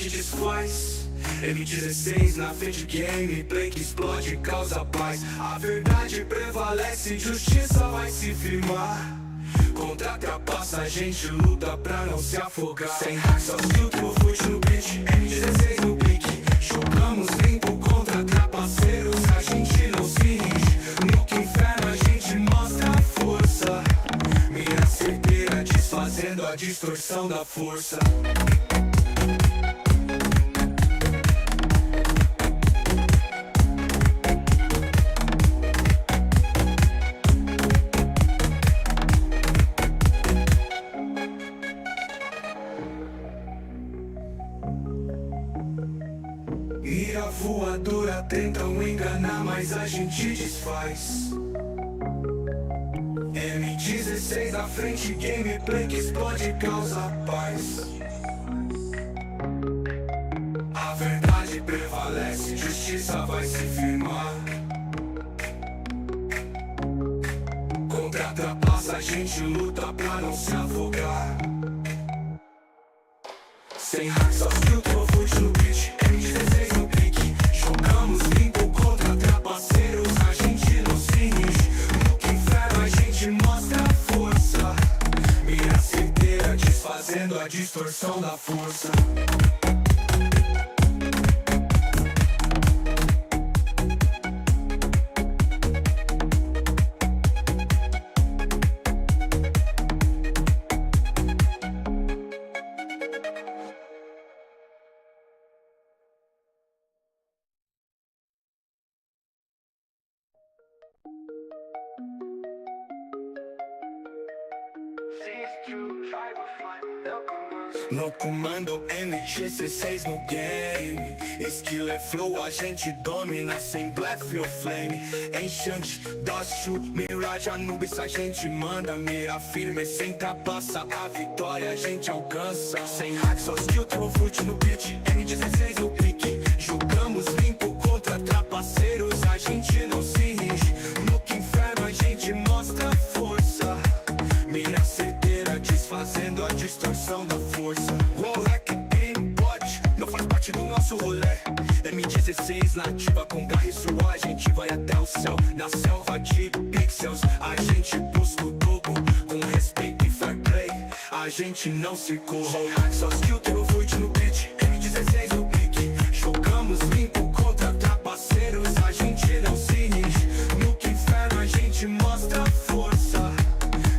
gente desfaz. M16 na frente, gameplay que explode e causa paz. A verdade prevalece, justiça vai se firmar. Contra a trapaça a gente luta pra não se afogar. Sem hack, só filtro, fute no beat, M16 no pique. Jogamos limpo contra trapaceiros, a gente não se rige. No que inferno a gente mostra a força. Mira certeira desfazendo a distorção da força. Mira voadora, tentam enganar, mas a gente desfaz. M16 na frente, gameplay que explode e causa paz. A verdade prevalece, justiça vai se firmar. Contra a trapaça a gente luta pra não se afogar. Sem hack, só filtro, fute no beat, M16 no pique. Jogamos limpo contra trapaceiros, a gente não se rige. No que inferno a gente mostra a força. Mira certeira desfazendo a distorção da força. No comando M16 no game. Skill é flow, a gente domina sem blefe ou flame. Enchante, dust, mirage, Anubis, a gente manda. Mira firme, sem trapaça, a vitória a gente alcança. Sem hack, só skill, fute no beat, M16 no pique. Jogamos limpo contra trapaceiros, a gente não se rige. No que inferno a gente mostra a força. Mira certeira, desfazendo a distorção da força. Moleque, game bot, não faz parte do nosso rolê. M16 nativa, com garra e suor, a gente vai até o céu. Na selva de pixels, a gente busca o topo. Com respeito e fair play, a gente não se corrompe. Só skill, fute no beat, M16 no pique. Jogamos limpo contra trapaceiros, a gente não se rige. No que inferno a gente mostra a força.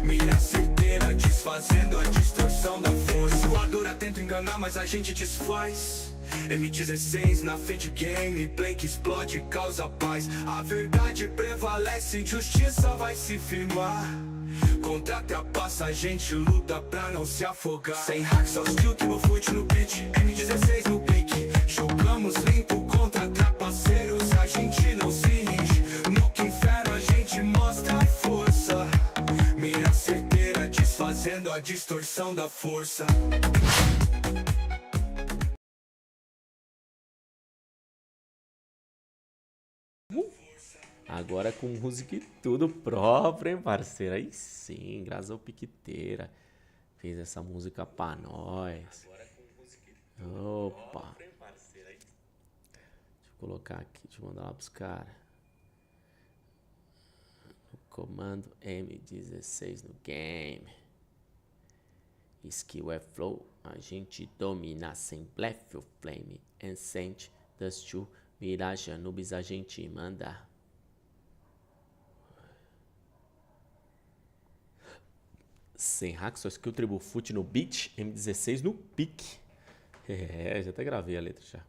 Mira certeira, desfazendo a distorção da força. Voadora tenta enganar, mas a gente desfaz. M16 na frente, gameplay que explode e causa paz. A verdade prevalece, justiça vai se firmar. Contra a trapaça a gente luta pra não se afogar. Sem hack, só skill, fute no beat, M16 no pique. Jogamos limpo contra trapaceiros, a gente não se rige. No que inferno a gente mostra a força. Mira certeira, desfazendo a distorção da força. Agora com música e tudo próprio, hein, parceiro? Aí sim, graças ao Piqueteira. Fez essa música pra nós. Opa. Deixa eu colocar aqui, deixa eu mandar lá pros caras. Comando M16 no game. Skill é flow, a gente domina sem blefe ou flame. Ancient, dust to, mirage, Anubis, a gente manda. Sem hack, só skill, tribo foot no beat, M16 no pique. É, já até gravei a letra já.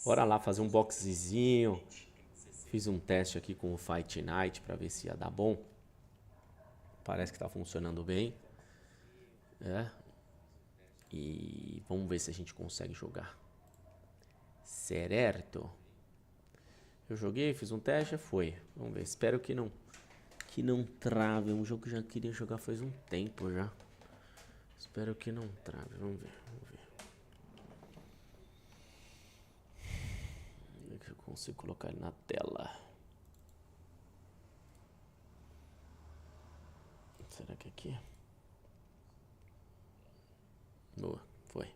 Bora lá fazer um boxezinho. Fiz um teste aqui com o Fight Night pra ver se ia dar bom. Parece que tá funcionando bem. É. E vamos ver se a gente consegue jogar. Certo? Eu joguei, fiz um teste, foi. Vamos ver, espero que não trave. É um jogo que eu já queria jogar faz um tempo já. Espero que não trave. Vamos ver, vamos ver. Ver se eu consigo colocar ele na tela. Será que aqui? Boa, foi.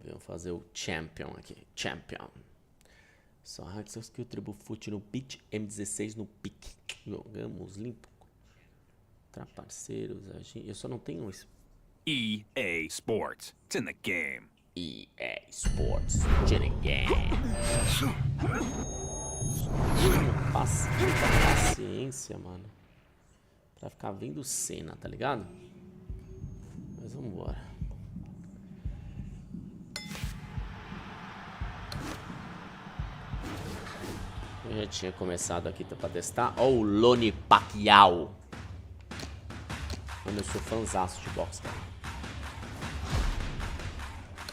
Vamos fazer o Champion aqui. Champion. Só Hack Skill, Tribo Foot no Beat, M16 no pique. Jogamos limpo. Contra parceiros, eu só não tenho isso. EA Sports. It's in the game. EA Sports. It's in the game. Muita paciência, mano. Pra ficar vendo cena, tá ligado? Mas vambora. Eu já tinha começado aqui pra testar. Ó, o Lone Pacquiao. Mano, eu sou fãzaço de boxe, cara.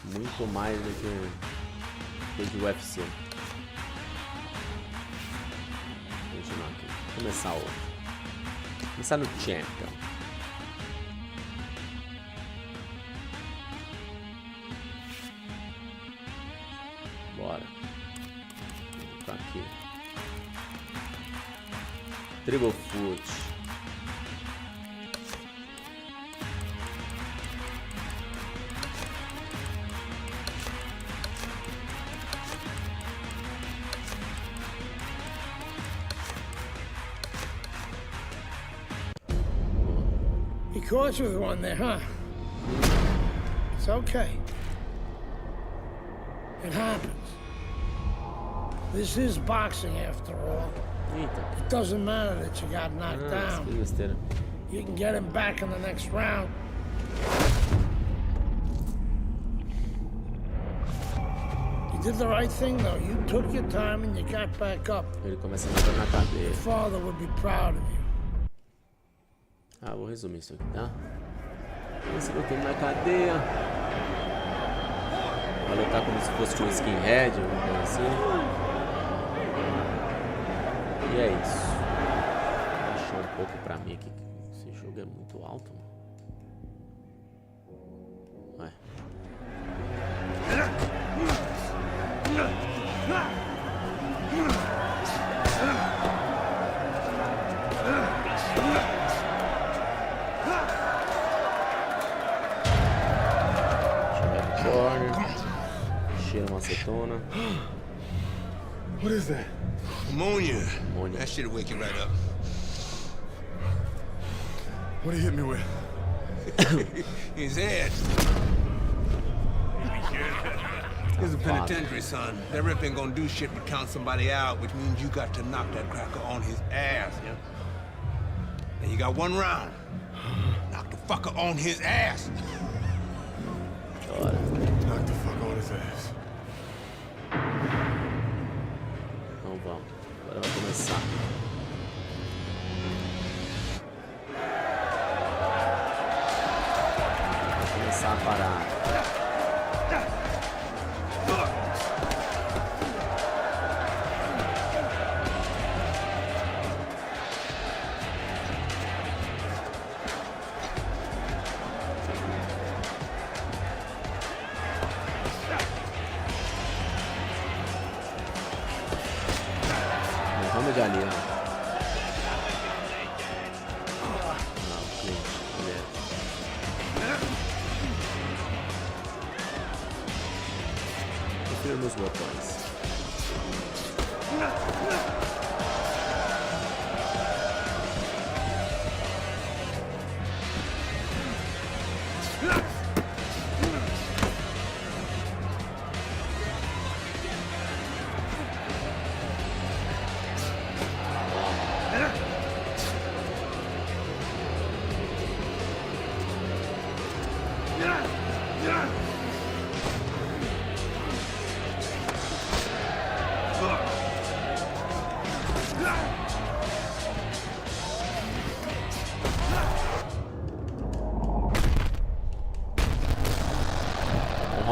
Muito mais do que de UFC. Vou continuar aqui. Vou começar outro. Começar no Champion. Bora. Vou ficar aqui. Triple Foot. He caught you with one there, huh? It's okay. It happens. This is boxing after all. Eita. It doesn't matter that you got knocked down. Que besteira. You can get him back in the next round. You did the right thing, though. You took your time and you got back up. Ele começa a entrar na cadeia. Your father would be proud of you. Ah, vou resumir isso aqui, tá? Esse eu tenho na cadeia. Vai lutar como se fosse um skinhead, alguma coisa assim. E é isso. Vou baixar um pouco pra mim aqui. Esse jogo é muito alto, mano. Ué. Cheira uma acetona. What is that? Ammonia. Ammonia. That shit'll wake you right up. What did he hit me with? His head. Here's a penitentiary, son. That rip ain't gonna do shit but count somebody out, which means you got to knock that cracker on his ass, yeah? Now you got one round. Knock the fucker on his ass. Bora. Knock the fuck on his ass. Então vamos. Agora vai começar. Vai começar a parar. Vamos de ali, ó. Não, cliente. Prefiro nos botões.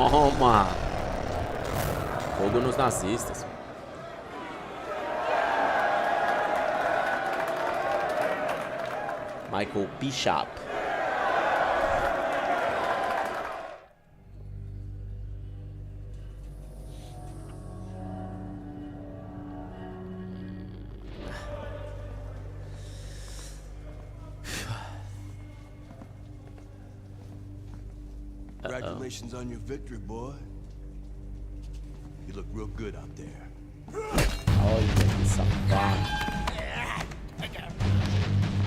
Toma! Fogo nos nazistas. Michael Bishop. Congratulations on your victory, boy. look real good out there. Olha que safado.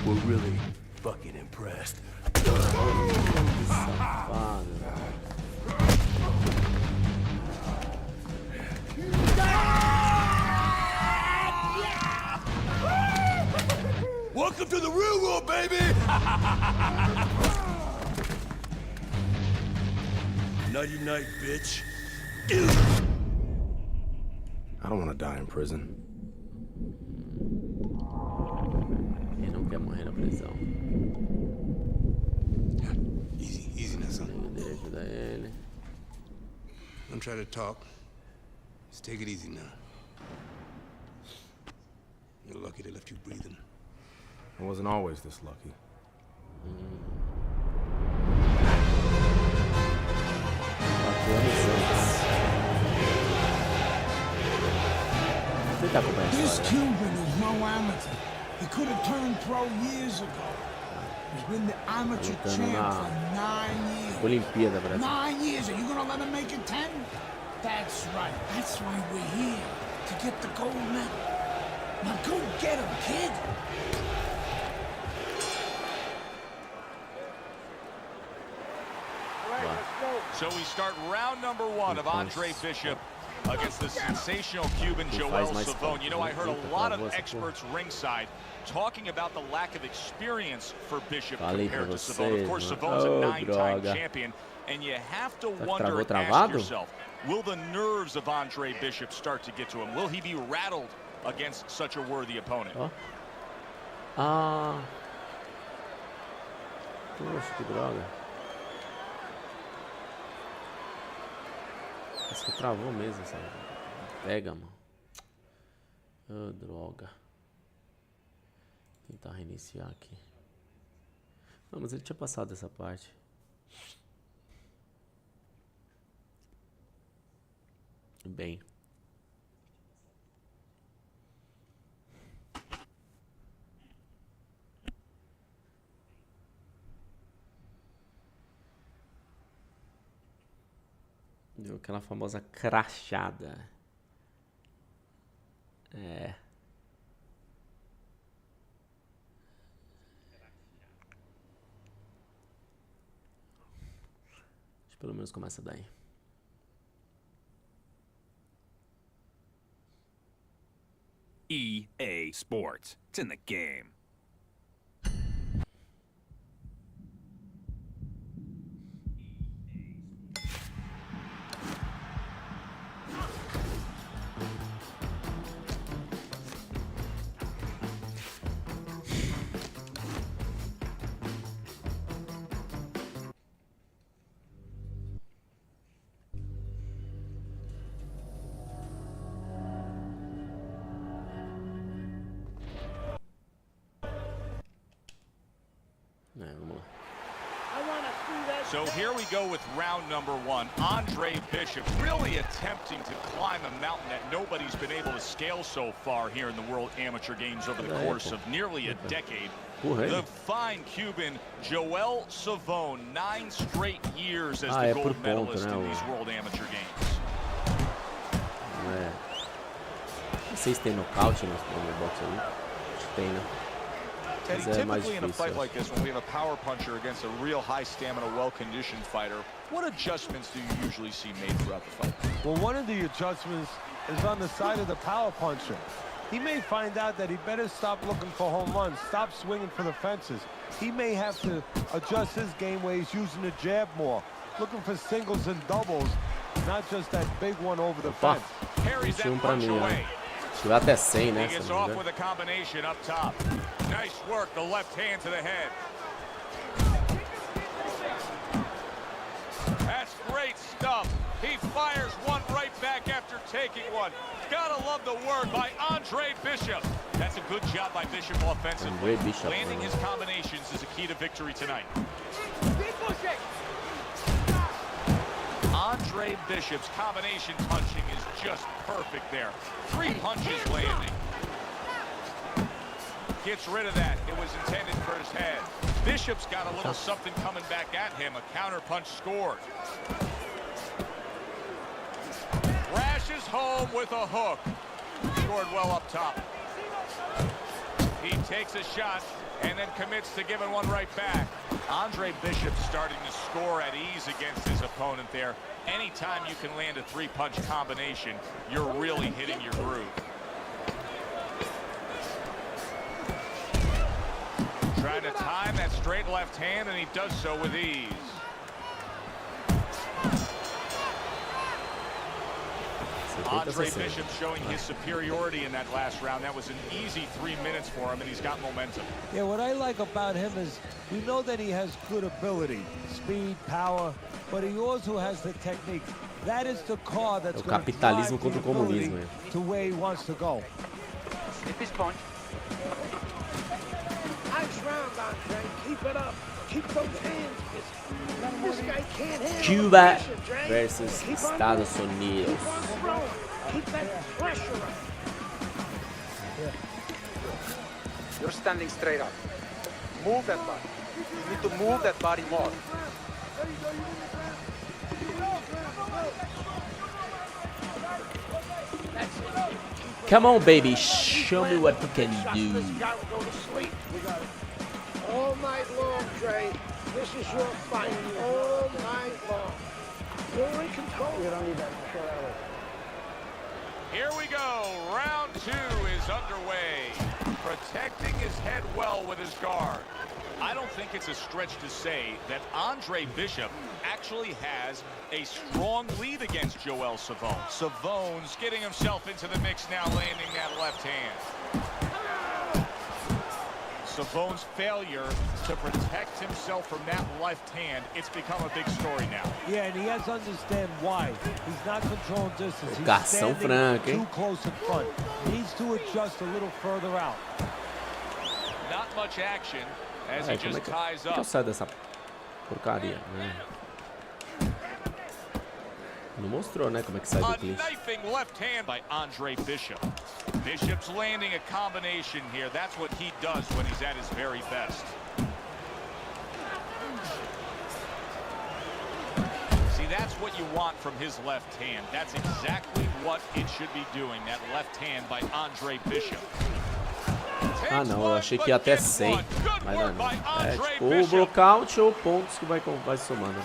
We're really fucking impressed. Que safado. Welcome to the real world, baby! Nighty night, bitch. I don't want to die in prison. Ele não quer morrer na prisão. Easy now, son. Ele ajuda ele. Don't try to talk. Just take it easy now. You're lucky they left you breathing. I wasn't always this lucky. Você tá acompanhando a This história? Cuban is no amateur. He could have turned pro years ago. He's been the amateur Lutando champ na for 9 years. Olimpíada, Brasil. 9 years. Are you gonna let him make it 10? That's right. That's why we're here. To get the gold medal. Now go get him, kid. So we start round number 1 of Andre Bishop against the sensational Cuban Joel Savone. You know, I heard a lot of experts ringside talking about the lack of experience for Bishop compared to Savone. Of course, Savone's a 9-time champion, and you have to wonder and ask yourself, will the nerves of Andre Bishop start to get to him? Will he be rattled against such a worthy opponent? Poxa, que droga. Acho que travou mesmo, sabe? Pega, mano. Oh, droga. Vou tentar reiniciar aqui. Não, mas ele tinha passado essa parte. Bem. Deu aquela famosa crachada. É. Acho que pelo menos começa daí. EA Sports. It's in the game. Vamos lá. So here we go with round number 1. Andre Bishop really attempting to climb a mountain that nobody's been able to scale so far here in the World Amateur Games over the course of nearly a decade. The fine Cuban Joel Savone, 9 straight years as the gold medalist in these World Amateur Games. Não sei se tem nocaute no box ali. Acho que tem, né? Teddy, typically in a fight like this, when we have a power puncher against a real high-stamina, well-conditioned fighter, what adjustments do you usually see made throughout the fight? Well, one of the adjustments is on the side of the power puncher. He may find out that he better stop looking for home runs, stop swinging for the fences. He may have to adjust his game where he's using the jab more, looking for singles and doubles, not just that big one over the fence. Carries that punch away. Chegou até 100, né? He gets off with a combination up top. Nice work, the left hand to the head. That's great stuff. He fires one right back after taking one. Gotta love the work by Andre Bishop. That's a good job by Bishop offensively. Landing his combinations is a key to victory tonight. Andre Bishop's combination punching is just perfect there. 3 punches landing. Gets rid of that. It was intended for his head. Bishop's got a little something coming back at him. A counter punch scored. Crash Smashes home with a hook. Scored well up top. He takes a shot and then commits to giving one right back. Andre Bishop starting to score at ease against his opponent there. Anytime you can land a three-punch combination, you're really hitting your groove. Trying to time that straight left hand, and he does so with ease. Andre Bishop showing his superiority in that last round. That was an easy 3 minutes for him, and he's got momentum. Yeah, what I like about him is we know that he has good ability, speed, power, but he also has the technique. That is the car that's going to drive the ability to where he wants to go. Hit this point. Nice round, Andre. Keep it up. Keep those hands busy. This guy can't handle Cuba the pressure, Dre. versus Keep on Estados moving. Unidos. Keep on throwing. Keep that pressure up. You're standing straight up. Move that body. You need to move that body more. Come on, baby, show me what you can do. This guy will go to sleep. All night long, Dre. This is your fight. All night long. You're in control. You don't need that. Here we go. Round 2 is underway. Protecting his head well with his guard. I don't think it's a stretch to say that Andre Bishop actually has a strong lead against Joel Savone. Savone's getting himself into the mix now, landing that left hand. Savone's failure to protect himself from that left hand, it's become a big story now. Yeah, and he has to understand why. He's not controlling distance. He's Educação franca, hein? too close in front. Needs to adjust a little further out. Not much action as he Como just ties é que eu up. saio dessa porcaria? Não mostrou, né, como é que sai do A clinch. knifing left hand by Andre Bishop. Bishop's landing a combination here. That's what he does when he's at his very best. See, that's what you want from his left hand. That's exactly what it should be doing, that left hand by Andre Bishop. Ah, não, eu achei que ia até 100, mas não. É tipo ou blockout ou pontos que vai somando.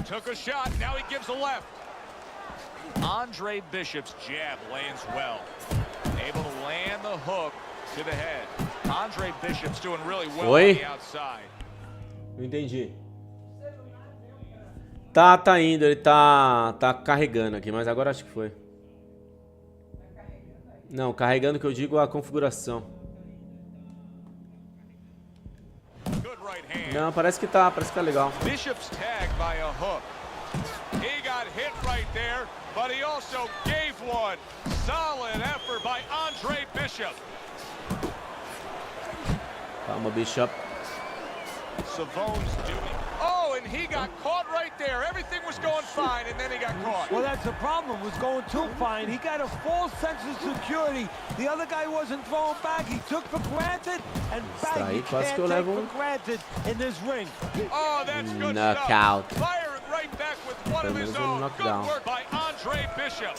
Took a shot, now he gives a left. Andre Bishop's jab lands well. Able to land the hook to the head. Andre Bishop's doing really well on the outside. Não entendi. Tá indo, ele tá carregando aqui, mas agora acho que foi. Não, carregando que eu digo a configuração. Não, parece que tá legal. Bishop's tagged by a hook. He got hit right there, but he also gave one. Solid effort by Andre Bishop. Calma, Bishop. Savone's doing. Oh, and he got caught right there. Everything was going fine, and then he got caught. Well, that's the problem. It was going too fine. He got a false sense of security. The other guy wasn't throwing back. He took for granted, and bang, you can't take for granted in this ring. Oh, that's good knockout. Stuff. Firing right back with one of his own. Good work by Andre Bishop.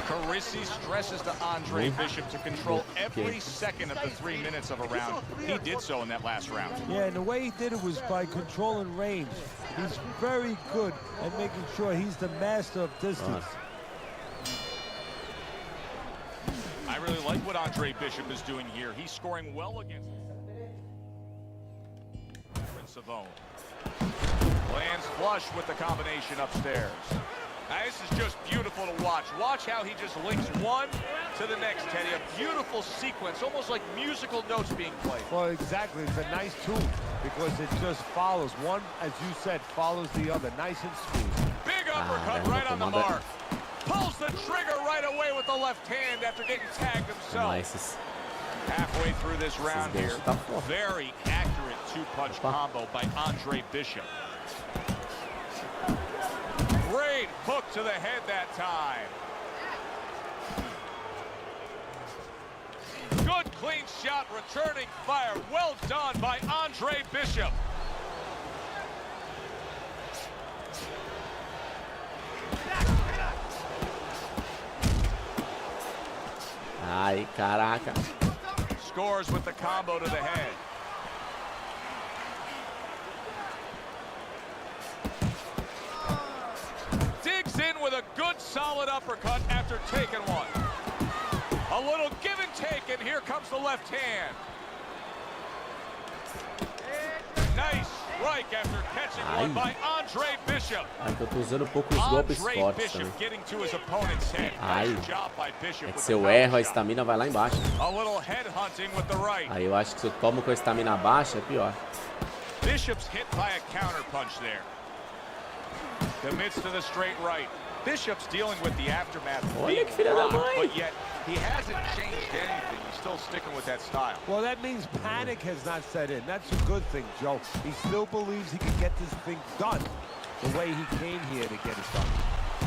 Carisi stresses to Andre Bishop to control every second of the 3 minutes of a round. He did so in that last round. Yeah, and the way he did it was by controlling range. He's very good at making sure he's the master of distance. I really like what Andre Bishop is doing here. He's scoring well against Savone. Lands flush with the combination upstairs. Now, this is just beautiful to watch. Watch how he just links one to the next, Teddy. A beautiful sequence, almost like musical notes being played. Well, exactly. It's a nice tune because it just follows. One, as you said, follows the other. Nice and smooth. Big uppercut right on the mark. Pulls the trigger right away with the left hand after getting tagged himself. Nice. Halfway through this round here, very accurate two-punch combo by Andre Bishop. Great hook to the head that time. Good clean shot, returning fire. Well done by Andre Bishop. Caraca. Scores with the combo to the head. Digs in with a good solid uppercut after taking one. A little give and take, and here comes the left hand. Nice strike after catching one by Andre Bishop. Ai, eu tô usando pouco os golpes Andre fortes Bishop também. getting to his opponent's head. Ai. Nice job by Bishop É que with se eu the erro, a power shot. estamina vai lá embaixo. A little head hunting with the right. Aí eu acho que se eu tomo com a estamina baixa, é pior. Bishop's hit by a counter punch there. Commits to the straight right. Bishop's dealing with the aftermath of Olha being que filha da rocked, mãe. but yet he hasn't changed anything. He's still sticking with that style. Well, that means panic has not set in. That's a good thing, Joe. He still believes he can get this thing done the way he came here to get it done.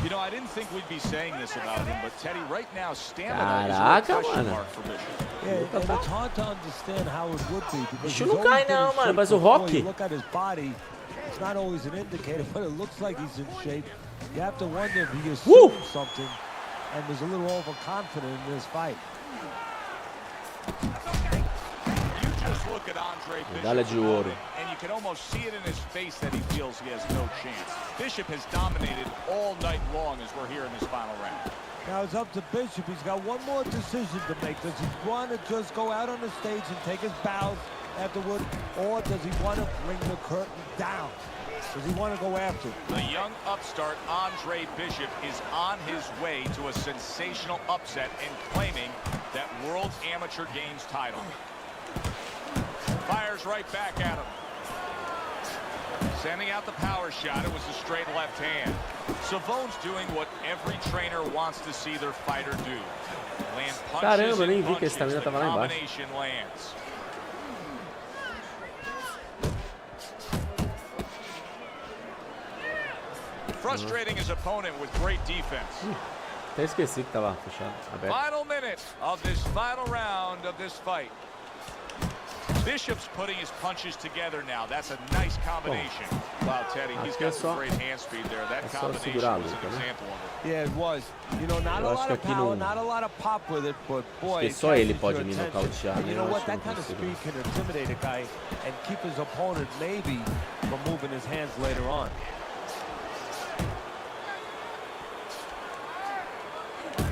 You know, I didn't think we'd be saying this about him, but Teddy, right now, stamina is a Caraca, question mano. mark for Bishop. Yeah, and it's hard to understand how it would be because Bicho he's não always cai been in não, mano, shape mas o before. Rock. You look at his body, it's not always an indicator, but it looks like he's in shape. You have to wonder if he assumed something and was a little overconfident in this fight. You just look at Andre Medalha Bishop's de ouro. opponent, and you can almost see it in his face that he feels he has no chance. Bishop has dominated all night long as we're here in this final round. Now it's up to Bishop. He's got one more decision to make. Does he want to just go out on the stage and take his bows afterward, or does he want to bring the curtain down? Does he want to go after it? The young upstart Andre Bishop is on his way to a sensational upset and claiming that World Amateur Games title. Fires right back at him. Sending out the power shot. It was a straight left hand. Savone's doing what every trainer wants to see their fighter do. Land punches Caramba, eu nem and vi que a punches. estamina The tava lá embaixo. combination lands. Frustrating his opponent with great defense. Até esqueci que tava fechado, aberto. Final minute of this final round of this fight. Bishop's putting his punches together now. That's a nice combination. Wow, Teddy, he's got some great hand speed there. That combination was an example of it. Yeah, it was. You know, not a Eu acho lot que of aqui power, não- not a lot of pop with it, but boy, que it só ele catches pode your me attention. nocautear, And né? you Eu know what? acho que That não kind of consigo. speed can intimidate a guy and keep his opponent maybe from moving his hands later on.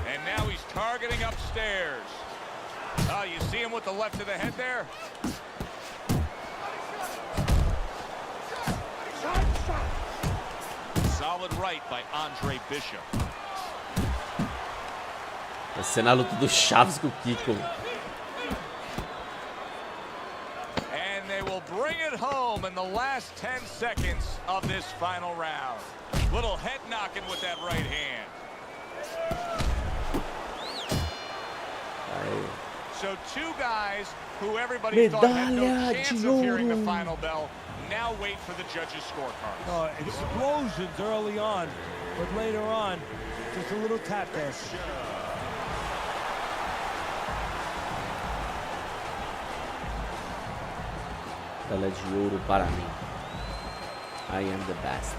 And now he's targeting upstairs. Oh, you see him with the left of the head there? Solid right by Andre Bishop. Vai ser na luta do Chaves com o Kiko. And they will bring it home in the last 10 seconds of this final round. Little head knocking with that right hand. Aí. So two guys who everybody thought had no Medalha chance de of hearing the ouro. final bell now wait for the judges' scorecards. Explosions early on, but later on, just a little tap dance. Medalha de ouro para mim. I am the best.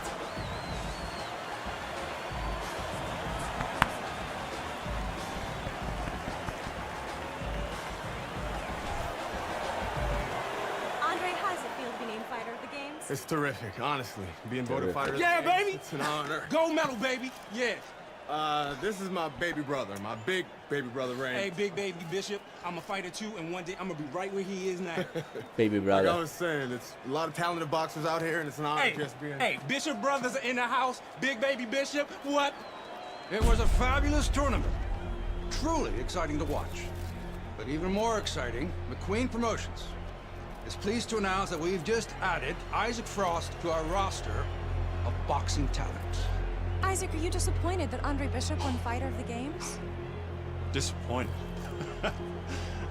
Andre, how does it feel to be named fighter of the games? It's terrific, honestly. Being voted Terrific. fighter. of the Yeah, games, baby. It's an honor. Gold medal, baby. Yeah. This is my baby brother, my big baby brother, Ray. Hey, big baby Bishop, I'm a fighter too, and one day I'm gonna be right where he is now. Baby Like I brother. was saying, it's a lot of talented boxers out here, and it's an honor hey, just being. hey, Bishop brothers are in the house. Big baby Bishop, what? It was a fabulous tournament. Truly exciting to watch. But even more exciting, McQueen Promotions is pleased to announce that we've just added Isaac Frost to our roster of boxing talent. Isaac, are you disappointed that Andre Bishop won fighter of the games? Disappointed.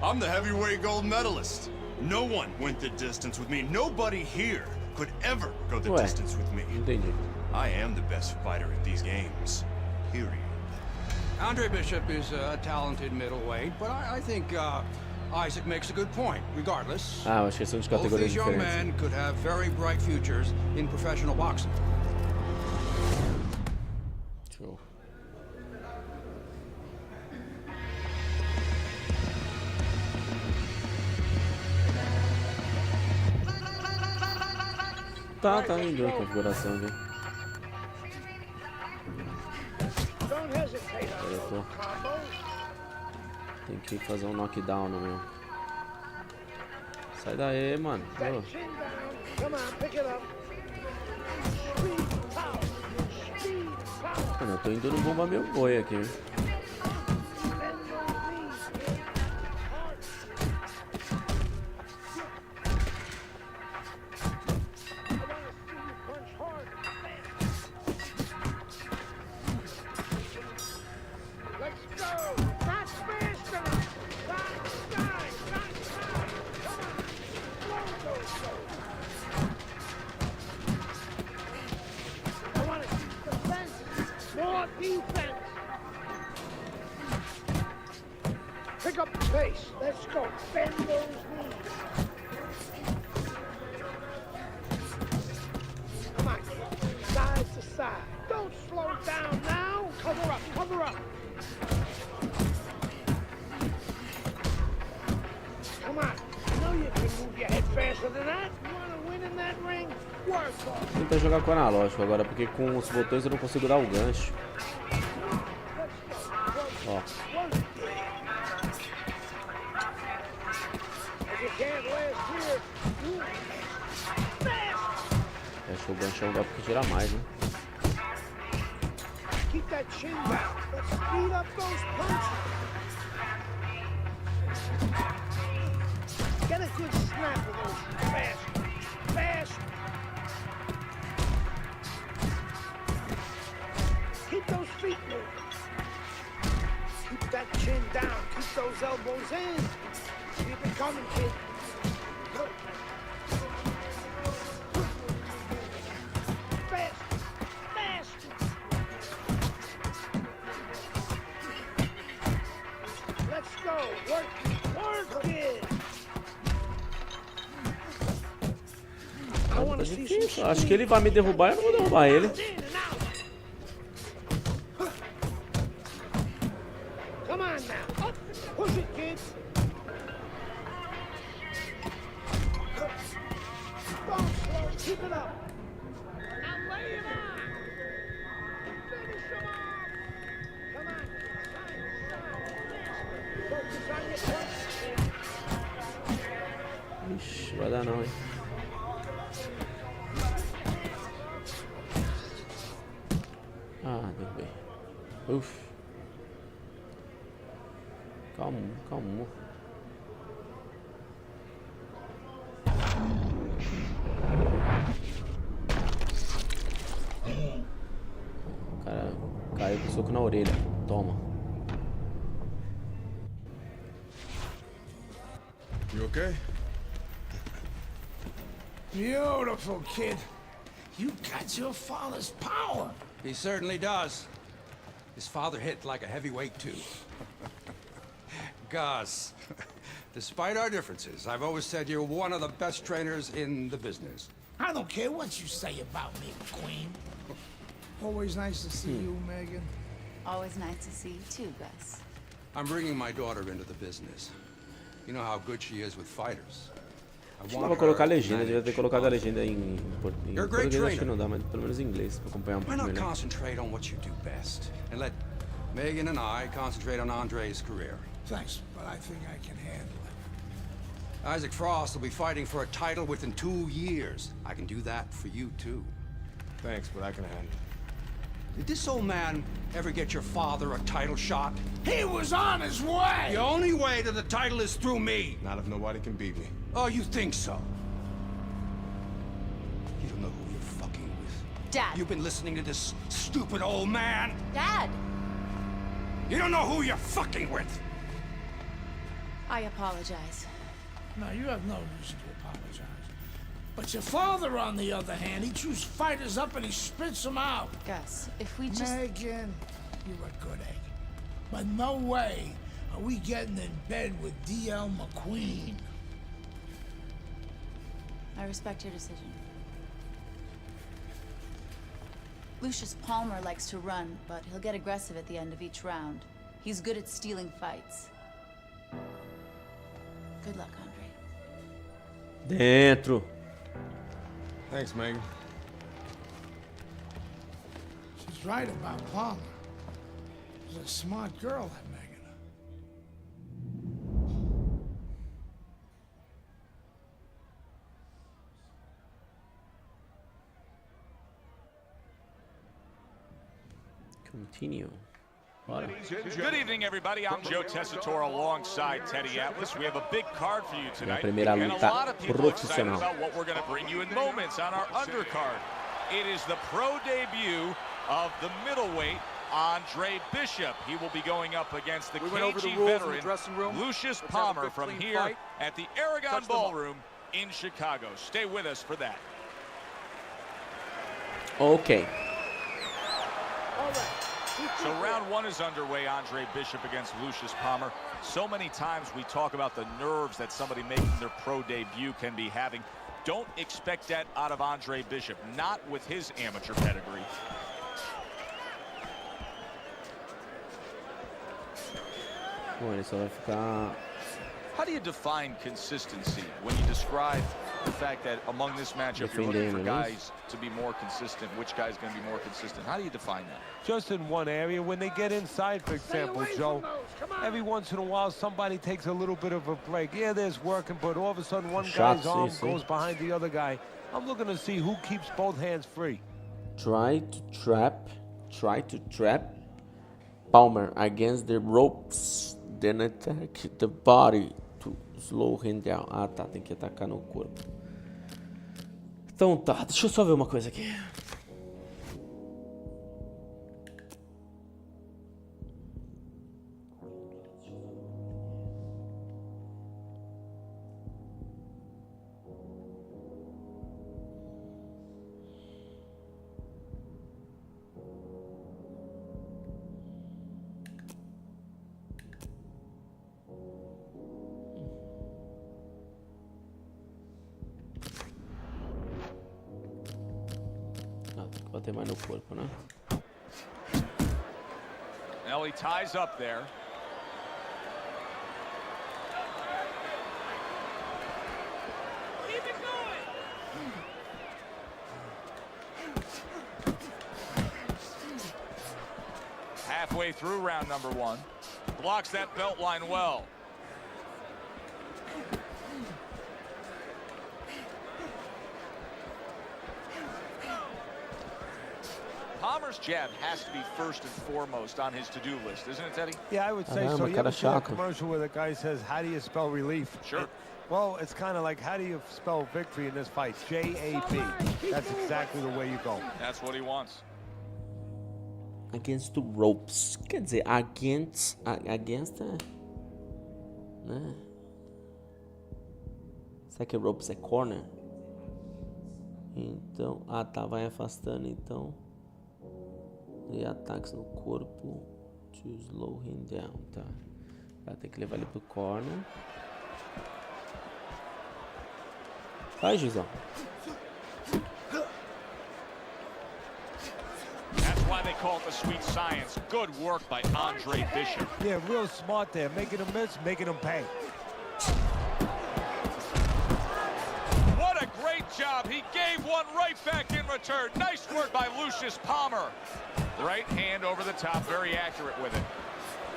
I'm the heavyweight gold medalist. No one went the distance with me. Nobody here could ever go the Ué, distance with me. entendi. I am the best fighter at these games. Period. Andre Bishop is a talented middleweight, but I think Isaac makes a good point. Regardless, Ah, acho que são de both categorias these young diferentes. men could have very bright futures in professional boxing. Show. Tá indo a configuração aqui. Tem que fazer um knockdown no meu. Sai daí, mano. Mano, eu tô indo no bomba meu boi aqui. Pick up the pace. Let's go. Bend those knees. Come on. Side to side. Don't slow down now. Cover up. Cover up. Come on. I know you can move your head faster than that. You want to win in that ring? Work hard. Vou tentar jogar com o analógico agora, porque com os botões eu não consigo dar o gancho. Ó. Acho que o gancho é um golpe que gira mais, né? Keep that chin down. Let's speed up those punches. Get a good snap of those fast. Fast. Keep those feet moving. Keep that chin down. Keep those elbows in. Keep it coming, kid. Tá difícil. Acho que ele vai me derrubar e eu não vou derrubar ele. Come on now. Up. Push it, kids. Don't slow. Keep it up. Now lay it on. Finish him off. Come on. Focus on your punch. Ixi, vai dar não, hein? Ah, derrubei. Uf. Calma, calma. O cara caiu com soco na orelha. Toma. You okay? Beautiful, kid. You got your father's power. He certainly does. His father hit like a heavyweight, too. Gus, despite our differences, I've always said you're one of the best trainers in the business. I don't care what you say about me, Queen. Always nice to see you, Megan. Always nice to see you too, Gus. I'm bringing my daughter into the business. You know how good she is with fighters. Acho que dá pra colocar a legenda, devia ter colocado a legenda em português, acho que não dá, mas pelo menos em inglês, pra acompanhar um pouco melhor. Why not concentrate on what you do best, and let Megan and I concentrate on Andre's career? Thanks, but I think I can handle it. Isaac Frost will be fighting for a title within 2 years. I can do that for you, too. Thanks, but I can handle it. Did this old man ever get your father a title shot? He was on his way! The only way to the title is through me! Not if nobody can beat me. Oh, you think so? You don't know who you're fucking with. Dad! You've been listening to this stupid old man? Dad! You don't know who you're fucking with! I apologize. No, you have no reason to apologize. But your father, on the other hand, he chews fighters up and he spits them out. Gus, if we just... Megan, you're a good egg. But no way are we getting in bed with D.L. McQueen. I respect your decision. Lucius Palmer likes to run, but he'll get aggressive at the end of each round. He's good at stealing fights. Good luck, Andre. Dentro. Thanks, Megan. She's right about Palmer. She's a smart girl, that Megan. Continue. Good evening, everybody. I'm Joe Tessitore alongside Teddy Atlas. We have a big card for you tonight, and a lot of people excited about what we're going to bring you in moments on our undercard. It is the pro debut of the middleweight Andre Bishop. He will be going up against the cagey veteran Lucius Palmer from here at the Aragon Ballroom in Chicago. Stay with us for that. Okay. So round one is underway. Andre Bishop against Lucius Palmer. So many times we talk about the nerves that somebody making their pro debut can be having. Don't expect that out of Andre Bishop, not with his amateur pedigree. Bom, ele só vai ficar. How do you define consistency when you describe the fact that among this matchup you're looking for guys to be more consistent? Which guy's going to be more consistent? How do you define that? Just in one area. When they get inside, for example, Joe, every once in a while somebody takes a little bit of a break. Yeah, there's working, but all of a sudden one guy's arm goes behind the other guy. I'm looking to see who keeps both hands free. Try to trap Palmer against the ropes, then attack the body to slow him down. Ah, tá, tem que atacar no corpo. Então tá, deixa eu só ver uma coisa aqui. Bater mais no corpo, né? Now he ties up there. Keep it going. Halfway through round number one. Blocks that belt line well. Palmer's jab has to be first and foremost on his to-do list, isn't it, Teddy? Yeah, I would say so. You ever see a commercial where the guy says, how do you spell relief? Sure. Well, it's kind of like, how do you spell victory in this fight? J-A-B. That's exactly the way you go. That's what he wants. Against the ropes. Quer dizer, against né? Será que ropes é corner? Então, ah tá, vai afastando então. E ataques no corpo to slow him down, tá? Vai ter que levar ele pro corner. Vai, Juizão. That's why they call it the sweet science. Good work by Andre Bishop. Yeah, real smart there. Making him miss, making him pay. What a great job. He gave one right back in return. Nice work by Lucius Palmer. The right hand over the top, very accurate with it.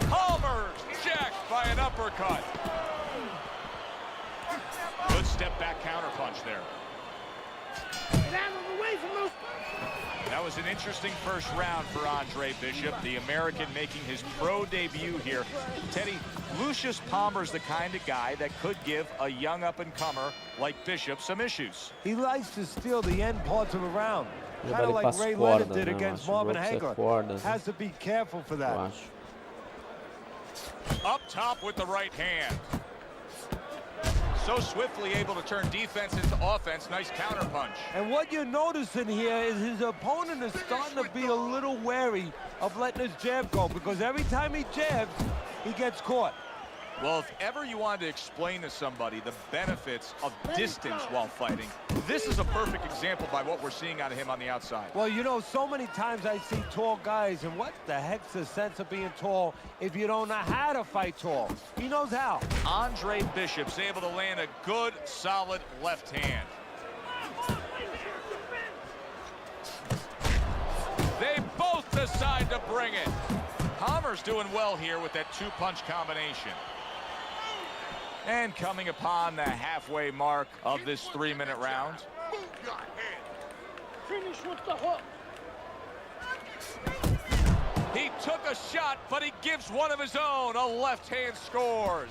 Palmer jacked by an uppercut. Good step back counter punch there. Get out of the way from those. That was an interesting first round for Andre Bishop, the American making his pro debut here. Teddy, Lucius Palmer's the kind of guy that could give a young up-and-comer like Bishop some issues. He likes to steal the end parts of a round. Kind of like Ray Leonard did against Marvin Hagler. Has to be careful for that. Up top with the right hand. So swiftly able to turn defense into offense. Nice counter punch. And what you're noticing here is his opponent is starting to be a little wary of letting his jab go, because every time he jabs, he gets caught. Well, if ever you wanted to explain to somebody the benefits of distance while fighting, this is a perfect example by what we're seeing out of him on the outside. Well, you know, so many times I see tall guys, and what the heck's the sense of being tall if you don't know how to fight tall? He knows how. Andre Bishop's able to land a good, solid left hand. decide to bring it. Palmer's doing well here with that two-punch combination. And coming upon the halfway mark of this 3-minute round. Finish with the hook. He took a shot, but he gives one of his own. A left hand scores.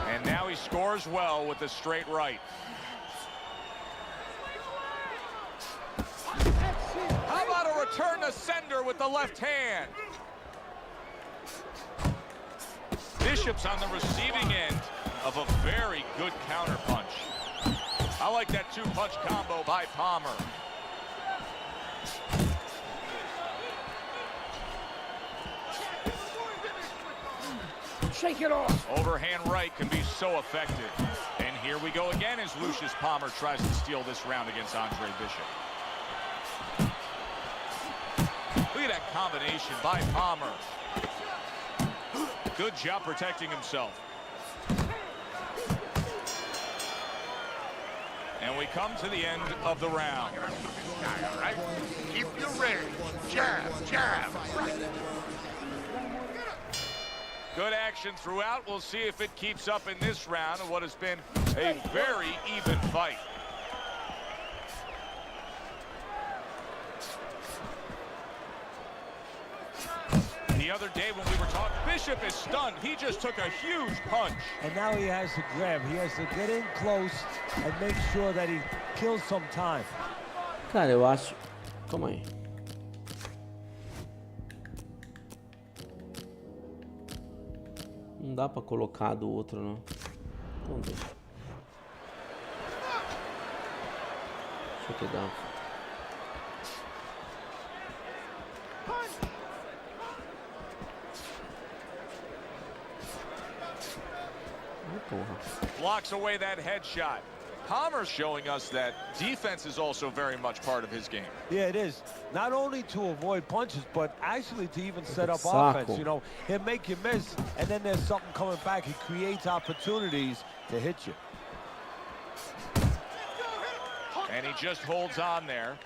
And now he scores well with the straight right. How about a return to sender with the left hand? Bishop's on the receiving end of a very good counterpunch. I like that two-punch combo by Palmer. Shake it off. Overhand right can be so effective. And here we go again as Lucius Palmer tries to steal this round against Andre Bishop. Look at that combination by Palmer. Good job protecting himself. And we come to the end of the round. All right, keep you ready. Jab, jab, right. Good action throughout. We'll see if it keeps up in this round of what has been a very even fight. The other day when we were talking, Bishop is stunned. He just took a huge punch. And now he has to grab. He has to get in close and make sure that he kills some time. Cara, eu acho... Calma aí. Não dá pra colocar do outro, não. Então deixa. Deixa eu pegar. Blocks away that headshot. Palmer's showing us that defense is also very much part of his game. Yeah, it is. Not only to avoid punches, but actually to even set up offense. You know, he'll make you miss, and then there's something coming back. He creates opportunities to hit you. And he just holds on there.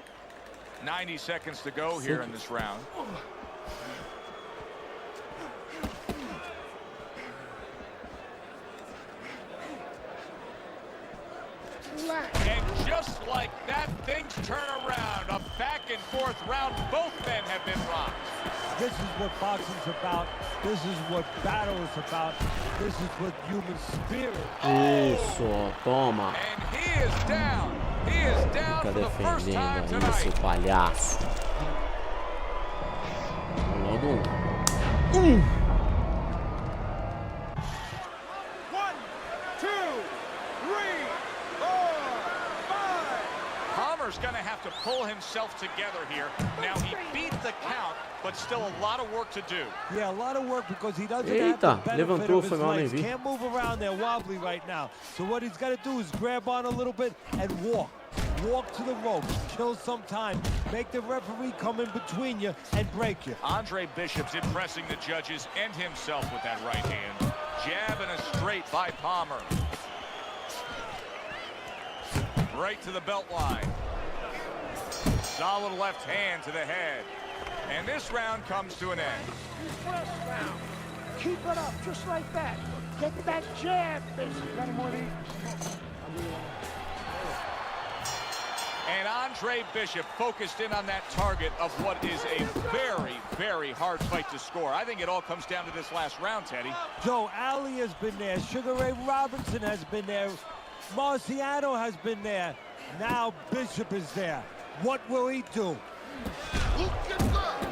90 seconds to go here in this round. And just like that, things turn around. A back-and-forth round. Both men have been rocked. This is what boxing's about. This is what battle is about. This is what human spirit. Isso, toma. And he is down. He is down for the first time tonight. Isso, palhaço. Logo Palmer's going to have to pull himself together here. Now he beat the count, but still a lot of work to do. Yeah, a lot of work because he doesn't have the benefit levantou, of his foi mal, nem legs. vi. Can't move around there wobbly right now. So what he's got to do is grab on a little bit and walk. Walk to the ropes, kill some time, make the referee come in between you and break you. Andre Bishop's impressing the judges and himself with that right hand. Jab and a straight by Palmer. Right to the belt line. Solid left hand to the head. And this round comes to an end. First round. Keep it up, just like that. Get that jab, Bishop. Got him more than And Andre Bishop focused in on that target of what is a very, very hard fight to score. I think it all comes down to this last round, Teddy. Joe, Ali has been there. Sugar Ray Robinson has been there. Marciano has been there. Now Bishop is there. What will he do?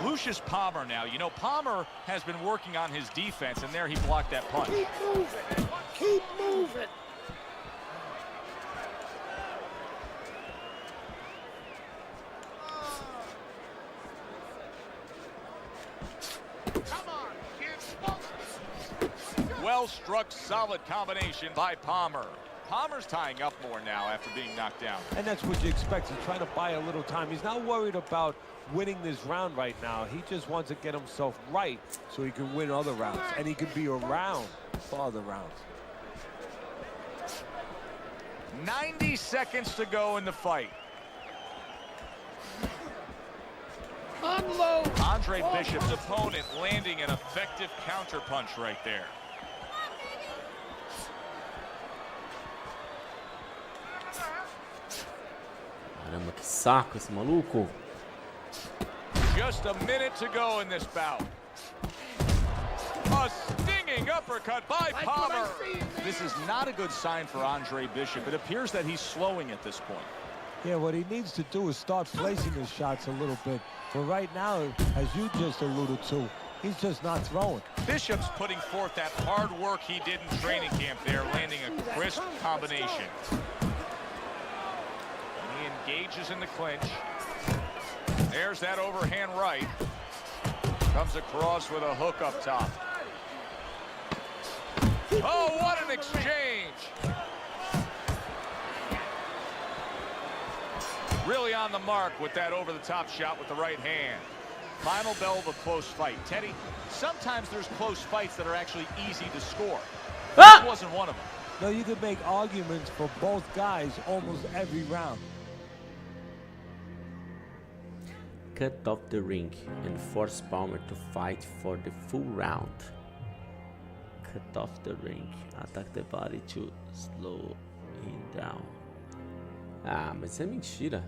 Lucius Palmer now. You know, Palmer has been working on his defense, and there he blocked that punch. Keep moving. Keep moving. Well struck, solid combination by Palmer. Palmer's tying up more now after being knocked down. And that's what you expect. He's trying to buy a little time. He's not worried about winning this round right now. He just wants to get himself right so he can win other rounds. And he can be around for other rounds. 90 seconds to go in the fight. Unload. Andre Bishop's opponent landing an effective counterpunch right there. Caramba, que saco esse maluco. Just a minute to go in this bout. A stinging uppercut by Palmer. This is not a good sign for Andre Bishop. It appears that he's slowing at this point. Yeah, what he needs to do is start placing his shots a little bit. But right now, as you just alluded to, he's just not throwing. Bishop's putting forth that hard work he did in training camp there, landing a crisp combination. He engages in the clinch. There's that overhand right. Comes across with a hook up top. Oh, what an exchange! Really on the mark with that over-the-top shot with the right hand. Final bell of a close fight. Teddy, sometimes there's close fights that are actually easy to score. This wasn't one of them. No, you could make arguments for both guys almost every round. Cut off the ring and force Palmer to fight for the full round. Cut off the ring. Attack the body to slow him down. Ah, mas isso é mentira.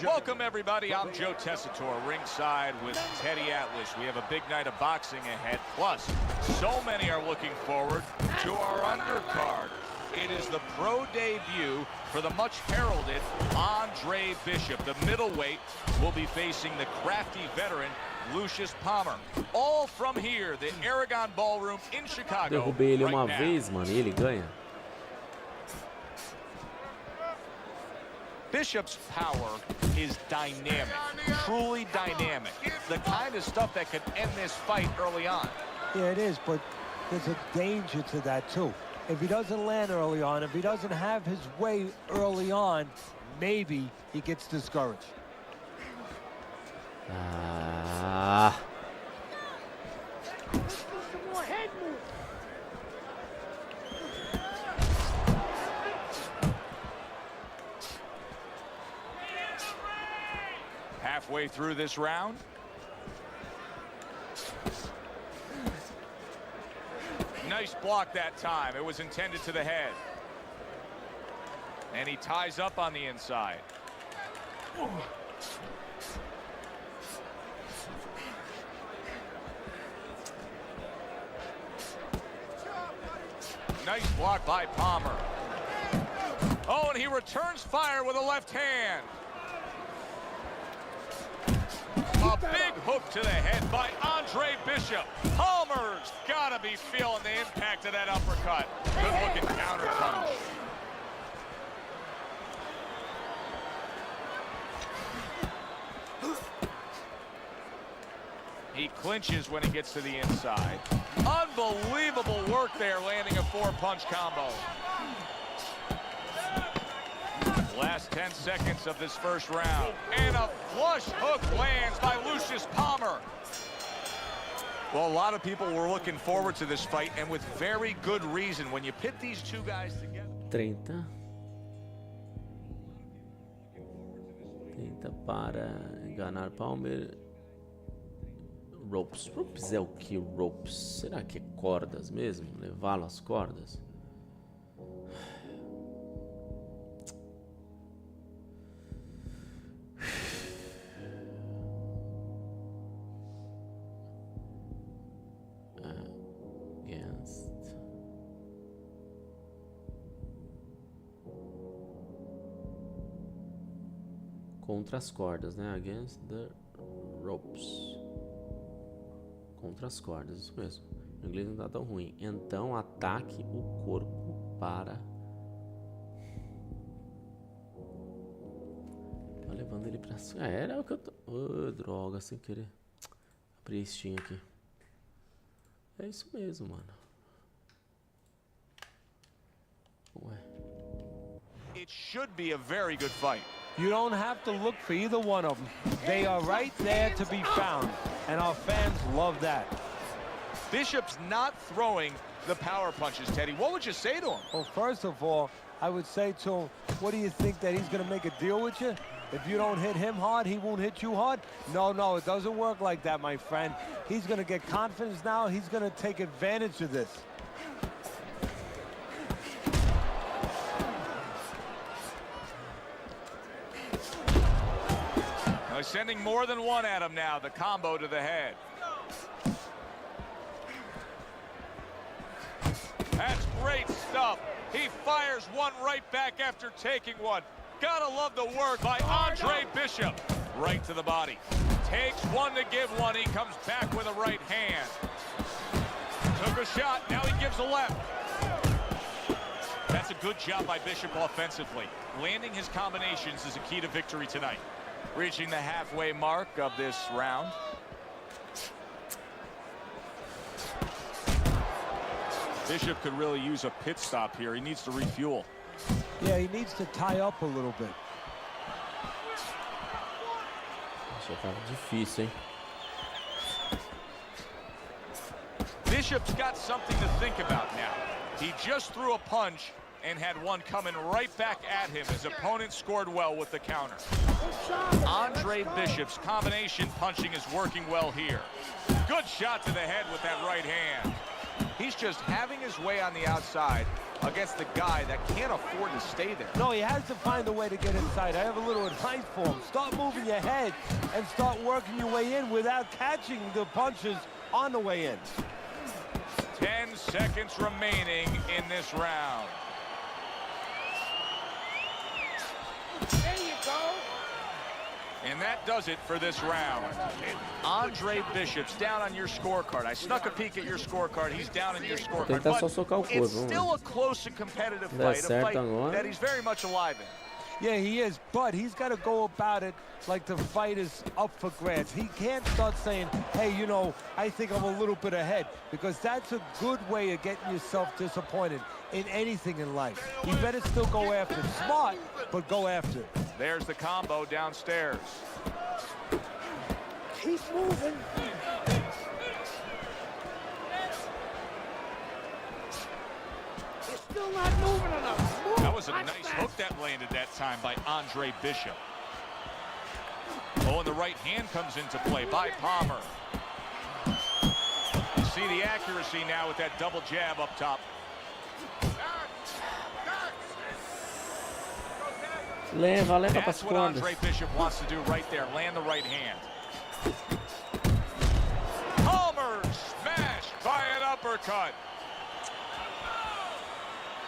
Welcome everybody, I'm Joe Tessitore, ringside with Teddy Atlas. We have a big night of boxing ahead, plus so many are looking forward to our undercard. It is the pro debut for the much heralded Andre Bishop. The middleweight will be facing the crafty veteran Lucius Palmer. All from here, the Aragon Ballroom in Chicago. Derrubei ele right uma now. vez, mano, e ele ganha. Bishop's power is dynamic, truly dynamic. The kind of stuff that could end this fight early on. Yeah, it is, but there's a danger to that, too. If he doesn't land early on, if he doesn't have his way early on, maybe he gets discouraged. Ah. Some more head move. Halfway through this round. Nice block that time. It was intended to the head. And he ties up on the inside. Nice block by Palmer. Oh, and he returns fire with a left hand. A big hook to the head by Andre Bishop. Palmer's gotta be feeling the impact of that uppercut. Good looking counter punch. He clinches when he gets to the inside. Unbelievable work there, landing a 4-punch combo. Last 10 seconds of this first round. And a flush hook lands by Lucius Palmer. Well, a lot of people were looking forward to this fight, and with very good reason. When you pit these two guys together. 30 para enganar Palmer. Ropes. Ropes é o que? Ropes. Será que é cordas mesmo? Levá-lo às cordas? Contra as cordas, né? Against the ropes. Contra as cordas, isso mesmo. O inglês não tá tão ruim. Então ataque o corpo para. Tá levando ele pra cima. Era o que eu tô. Oh, droga, sem querer. Abri a Steam aqui. É isso mesmo, mano. Ué. It should be a very good fight. You don't have to look for either one of them. They are right there to be found, and our fans love that. Bishop's not throwing the power punches, Teddy. What would you say to him? Well, first of all, I would say to him, what do you think, that he's going to make a deal with you? If you don't hit him hard, he won't hit you hard. No, it doesn't work like that, my friend. He's going to get confidence now. He's going to take advantage of this. They're sending more than one at him now. The combo to the head. That's great stuff. He fires one right back after taking one. Gotta love the work by Andre Bishop. Right to the body. Takes one to give one. He comes back with a right hand. Took a shot. Now he gives a left. That's a good job by Bishop offensively. Landing his combinations is a key to victory tonight. Reaching the halfway mark of this round. Bishop could really use a pit stop here. He needs to refuel. Yeah, he needs to tie up a little bit. Já tava difícil, hein? Bishop's got something to think about now. He just threw a punch and had one coming right back at him. His opponent scored well with the counter. Andre Bishop's combination punching is working well here. Good shot to the head with that right hand. He's just having his way on the outside against the guy that can't afford to stay there. No, he has to find a way to get inside. I have a little advice for him. Start moving your head and start working your way in without catching the punches on the way in. 10 seconds remaining in this round. There you go. And that does it for this round. Andre Bishop's down on your scorecard. I snuck a peek at your scorecard. He's down on your scorecard. Tentar só socar o But corpo, it's still a close and competitive fight, a fight that he's very much alive in. Yeah, he is, but he's got to go about it like the fight is up for grabs. He can't start saying, hey, you know, I think I'm a little bit ahead, because that's a good way of getting yourself disappointed in anything in life. You better still go after it. Smart, but go after it. There's the combo downstairs. Keep moving. You're still not moving enough. Move. That was a nice hook that landed that time by Andre Bishop. Oh, and the right hand comes into play by Palmer. You see the accuracy now with that double jab up top. Leva pras That's what cordas. Andre Bishop wants to do right there. Land the right hand. Palmer smashed by an uppercut.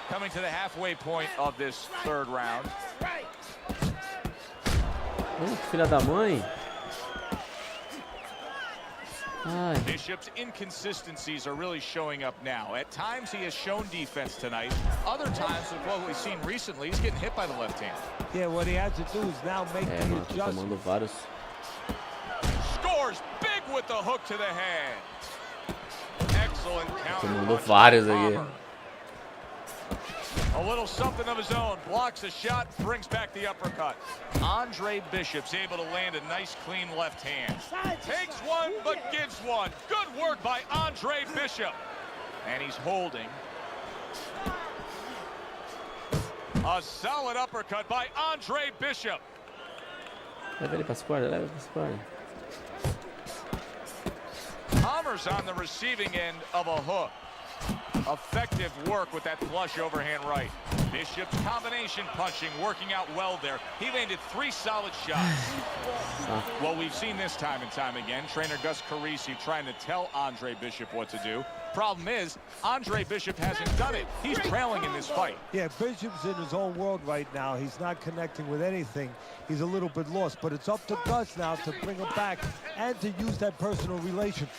Coming to the halfway point of this third round. Filha da mãe. Ai. Bishop's inconsistencies are really showing up now. At times he has shown defense tonight. Other times, with what we've seen recently, he's getting hit by the left hand. Yeah, what he has to do is now make the Mano, tô adjustment. tomando vários. Scores big with the hook to the head. Excellent counter Tomando punch vários by aqui. Palmer. A little something of his own. Blocks a shot, brings back the uppercut. Andre Bishop's able to land a nice, clean left hand. Takes one, but gives one. Good work by Andre Bishop. And he's holding. A solid uppercut by Andre Bishop. Leva ele pras cordas, leva pras cordas. Palmer's on the receiving end of a hook. Effective work with that flush overhand right. Bishop's combination punching working out well there. He landed 3 solid shots. Well, we've seen this time and time again. Trainer Gus Carisi trying to tell Andre Bishop what to do. Problem is, Andre Bishop hasn't done it. He's trailing in this fight. Yeah, Bishop's in his own world right now. He's not connecting with anything. He's a little bit lost, but it's up to Gus now to bring him back and to use that personal relation.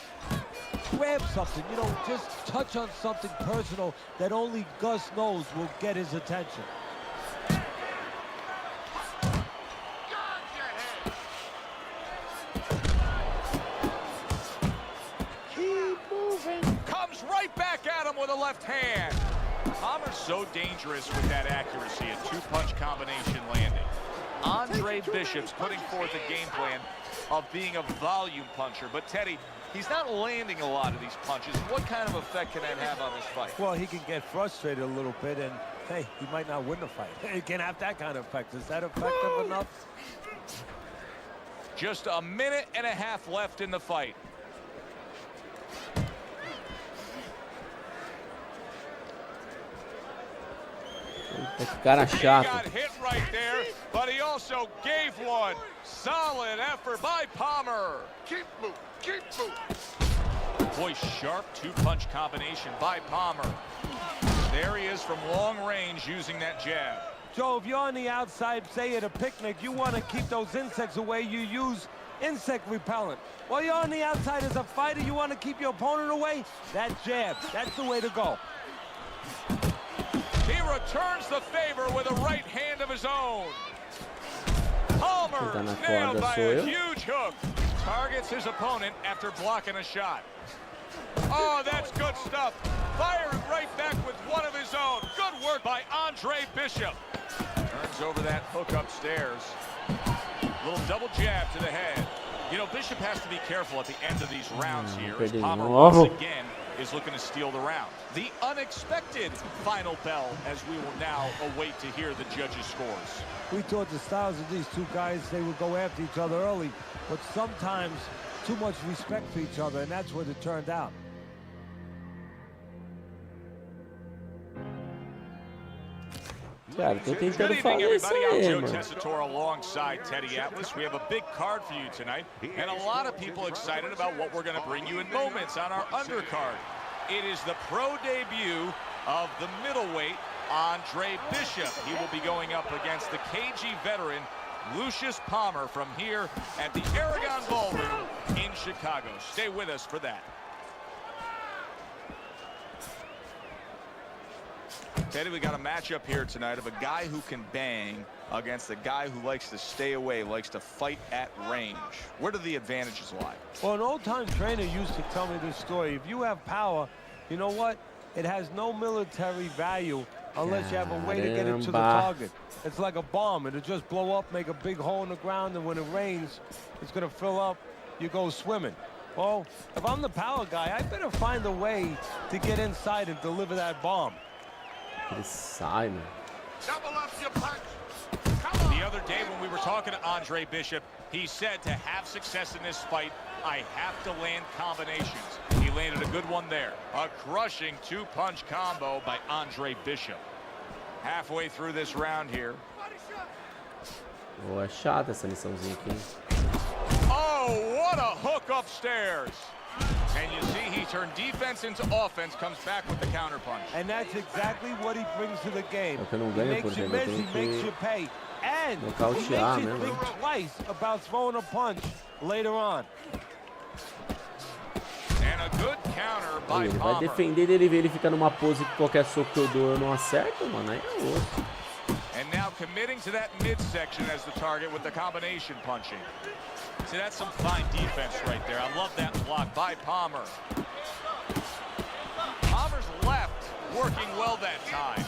Grab something, you know, just touch on something personal that only Gus knows will get his attention. Keep moving. Comes right back at him with a left hand. Palmer's so dangerous with that accuracy, a 2-punch combination landing. Andre Bishop's putting forth a game plan of being a volume puncher, but Teddy, he's not landing a lot of these punches. What kind of effect can that have on this fight? Well, he can get frustrated a little bit, and hey, he might not win the fight. It can have that kind of effect. Is that effective enough? Just a minute and a half left in the fight. Que cara He chato. got hit right there, but he also gave one. Solid effort by Palmer. Keep moving, keep moving. Boy, sharp two-punch combination by Palmer. There he is from long range using that jab. Joe, if you're on the outside, say at a picnic, you want to keep those insects away, you use insect repellent. While you're on the outside as a fighter, you want to keep your opponent away, that jab, that's the way to go. He returns the favor with a right hand of his own. Palmer nailed by a huge hook. Targets his opponent after blocking a shot. Oh, that's good stuff. Firing right back with one of his own. Good work by Andre Bishop. Turns over that hook upstairs. Little double jab to the head. You know, Bishop has to be careful at the end of these rounds here, as Palmer once again is looking to steal the round. The unexpected final bell, as we will now await to hear the judges' scores. We thought the styles of these two guys, they would go after each other early, but sometimes too much respect for each other, and that's what it turned out. Cara, tô tentando Good evening, falar isso everybody. I'm aí, Joe mano. Tessitore alongside Teddy Atlas. We have a big card for you tonight, and a lot of people excited about what we're going to bring you in moments on our undercard. It is the pro debut of the middleweight, Andre Bishop. He will be going up against the KG veteran, Lucius Palmer, from here at the Aragon Ballroom in Chicago. Stay with us for that. Teddy, we got a matchup here tonight of a guy who can bang against a guy who likes to stay away, likes to fight at range. Where do the advantages lie? Well, an old-time trainer used to tell me this story. If you have power, you know what? It has no military value unless you have a way to get it to the target. It's like a bomb. It'll just blow up, make a big hole in the ground, and when it rains, it's going to fill up. You go swimming. Well, if I'm the power guy, I better find a way to get inside and deliver that bomb. Ele sai, mano. Double up your punch. The other day when we were talking to Andre Bishop, he said to have success in this fight, I have to land combinations. He landed a good one there. A crushing two-punch combo by Andre Bishop. Halfway through this round here. Oh, é chata essa liçãozinha aqui. Oh, what a hook upstairs. And you see he turned defense into offense, comes back with the counter punch. And that's exactly what he brings to the game. É que eu não He ganho por makes you dentro, miss, eu he tenho makes que you pay. And he nocautear, makes you né, think mano? twice about throwing a punch later on. And a good counter by Ele vai Palmer. defender dele, ver ele ficar numa pose que qualquer soco que eu dou eu não acerto, mano. Aí é outro. And now committing to that midsection as the target with the combination punching. See, that's some fine defense right there. I love that block by Palmer. Palmer's left working well that time.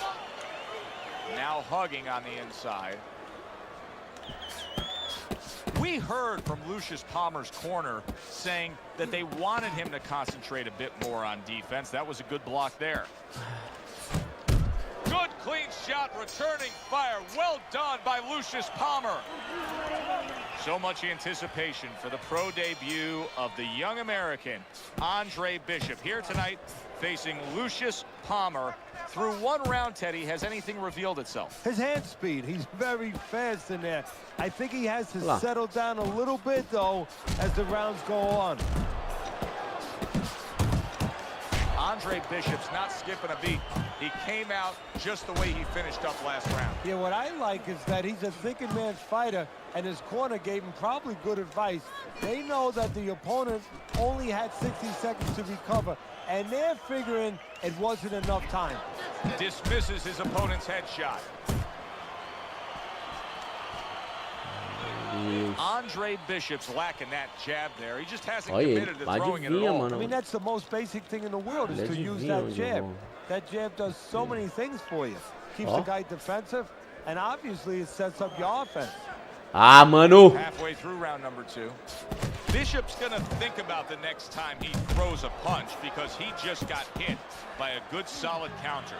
Now hugging on the inside. We heard from Lucius Palmer's corner saying that they wanted him to concentrate a bit more on defense. That was a good block there. Good clean shot, returning fire. Well done by Lucius Palmer. So much anticipation for the pro debut of the young American, Andre Bishop, here tonight facing Lucius Palmer. Through one round, Teddy, has anything revealed itself? His hand speed, he's very fast in there. I think he has to settle down a little bit, though, as the rounds go on. Andre Bishop's not skipping a beat. He came out just the way he finished up last round. Yeah, what I like is that he's a thinking man's fighter, and his corner gave him probably good advice. They know that the opponent only had 60 seconds to recover, and they're figuring it wasn't enough time. Dismisses his opponent's headshot. Andre Bishop's lacking that jab there. He just hasn't committed to throwing it at all. I mean, that's the most basic thing in the world is to use that jab. That jab does so many things for you. Keeps the guy defensive, and obviously it sets up your offense. Ah, mano. Halfway through round number 2. Bishop's gonna think about the next time he throws a punch because he just got hit by a good solid counter.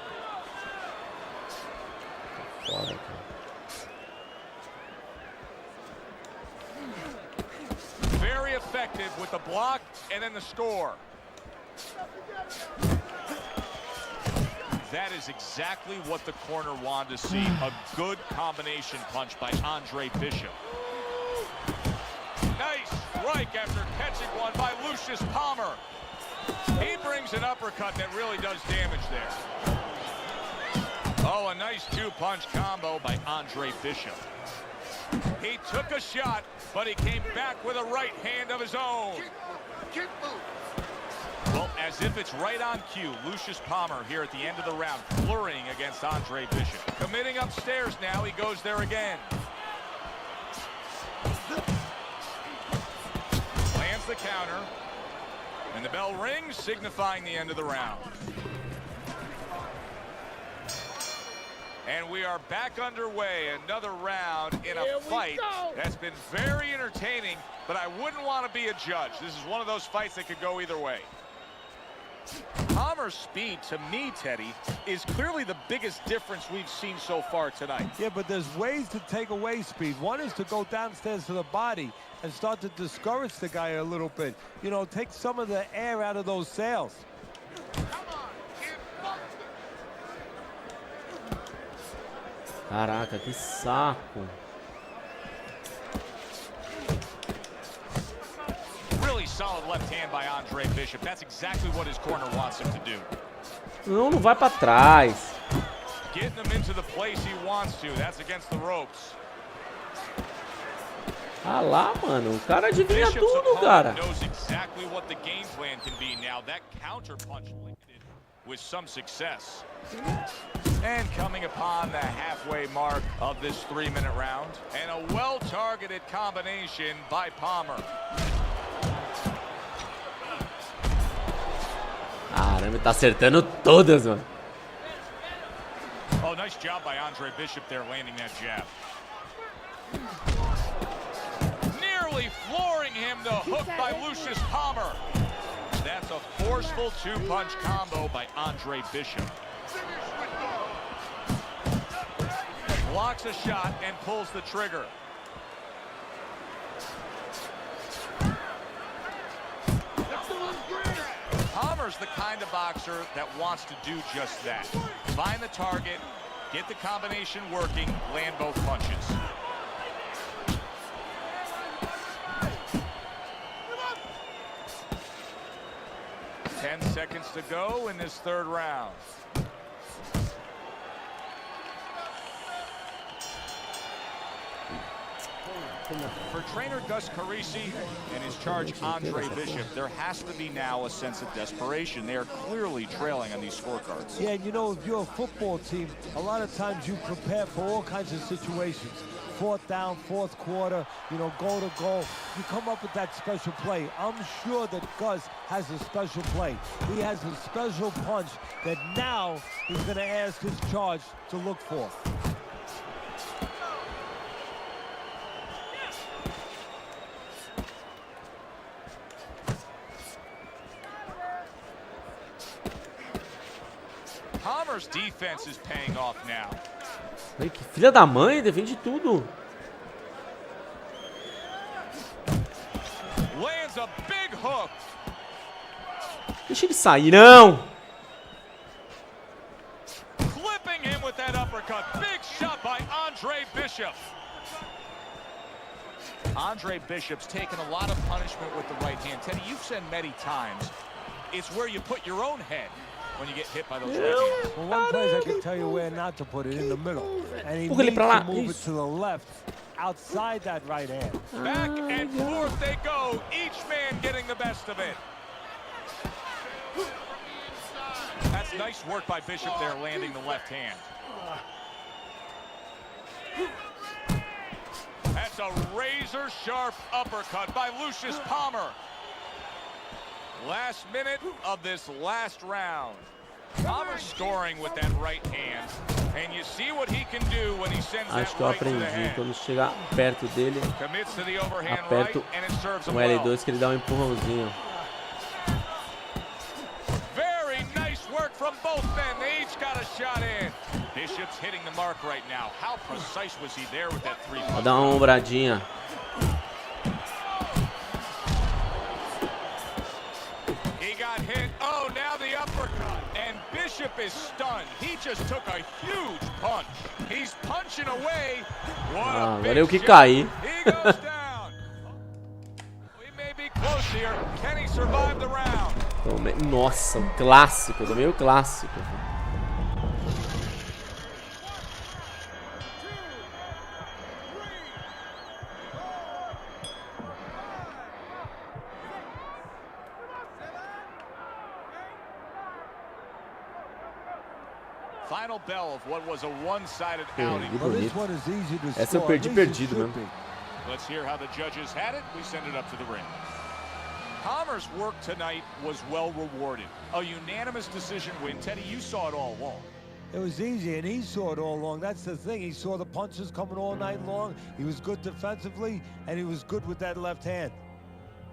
effective with the block and then the score. That is exactly what the corner wanted to see. A good combination punch by Andre Bishop. Nice strike after catching one by Lucius Palmer. He brings an uppercut that really does damage there. Oh, a nice two-punch combo by Andre Bishop. He took a shot, but he came back with a right hand of his own. Well, as if it's right on cue, Lucius Palmer here at the end of the round, flurrying against Andre Bishop. Committing upstairs now, he goes there again. Lands the counter, and the bell rings, signifying the end of the round. And we are back underway, another round in a fight that's been very entertaining, but I wouldn't want to be a judge. This is one of those fights that could go either way. Palmer's speed, to me, Teddy, is clearly the biggest difference we've seen so far tonight. Yeah, but there's ways to take away speed. One is to go downstairs to the body and start to discourage the guy a little bit. You know, take some of the air out of those sails. Caraca, que saco. Really solid left hand by Andre Bishop. That's exactly what his corner wants him to do. Não, não vai pra trás. Getting him into the place he wants to. That's against the ropes. Ah lá, mano. O cara adivinha tudo, cara. Knows exactly what the game plan can be now. That counter punch with some success. And coming upon the halfway mark of this 3-minute round. And a well-targeted combination by Palmer. Caramba, tá acertando todas, mano. Oh, nice job by Andre Bishop there, landing that jab. Nearly flooring him, the hook by Lucius Palmer. That's a forceful two-punch combo by Andre Bishop. Blocks a shot and pulls the trigger. Palmer's the kind of boxer that wants to do just that. Find the target, get the combination working, land both punches. Ten seconds to go in this third round. For trainer Gus Carisi and his charge Andre Bishop, there has to be now a sense of desperation. They are clearly trailing on these scorecards. Yeah, and you know, if you're a football team, a lot of times you prepare for all kinds of situations. Fourth down, fourth quarter, you know, goal to goal. You come up with that special play. I'm sure that Gus has a special play. He has a special punch that now he's going to ask his charge to look for. Palmer's defense is paying off now. Ai, que filha da mãe, defende tudo. Lands a big hook. Deixa ele sair, não. Clipping him with that uppercut. Big shot by Andre Bishop. Andre Bishop's taken a lot of punishment with the right hand. Teddy, you've said many times, it's where you put your own head when you get hit by those right hands. Well, one place I can tell you where not to put it, in the middle. And he needs to move it to the left, outside that right hand. Back and forth they go, each man getting the best of it. That's nice work by Bishop there, landing the left hand. That's a razor-sharp uppercut by Lucius Palmer. Last minute of this last round. Palmer scoring with that right hand. And you see what he can do when he sends that Acho que eu right to the aprendi. head. Quando chegar perto dele, Commits to the overhand aperto right, and it serves him o well. L2 que ele dá um empurrãozinho. Very nice work from both men. They each got a shot in. Bishop's hitting the mark right now. How precise was he there with that three-punch? Vou dar uma ombradinha. Bishop is stunned. He just took a huge punch. He's punching away. What a agora eu que big caí. shot. He goes down. We may be close here. Can he survive the round? Nossa, um clássico, tomei o clássico. Final bell of what was a one-sided Que outing. bonito. Essa eu perdi perdido mesmo. Let's hear how the judges had it. We send it up to the ring. Palmer's work tonight was well rewarded. A unanimous decision win. Teddy, you saw it all along. It was easy, and he saw it all along. That's the thing. He saw the punches coming all night long. He was good defensively, and he was good with that left hand.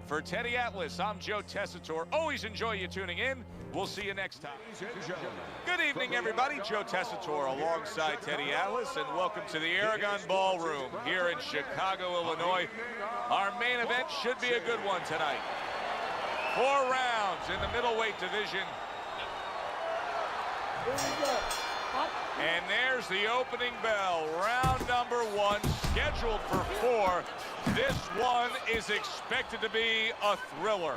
For Teddy Atlas, I'm Joe Tessitore. Always enjoy you tuning in. We'll see you next time. Good evening, everybody. Joe Tessitore alongside Teddy Atlas, and welcome to the Aragon Ballroom here in Chicago, Illinois. Our main event should be a good one tonight. 4 rounds in the middleweight division. And there's the opening bell. Round number 1, scheduled for 4. This one is expected to be a thriller.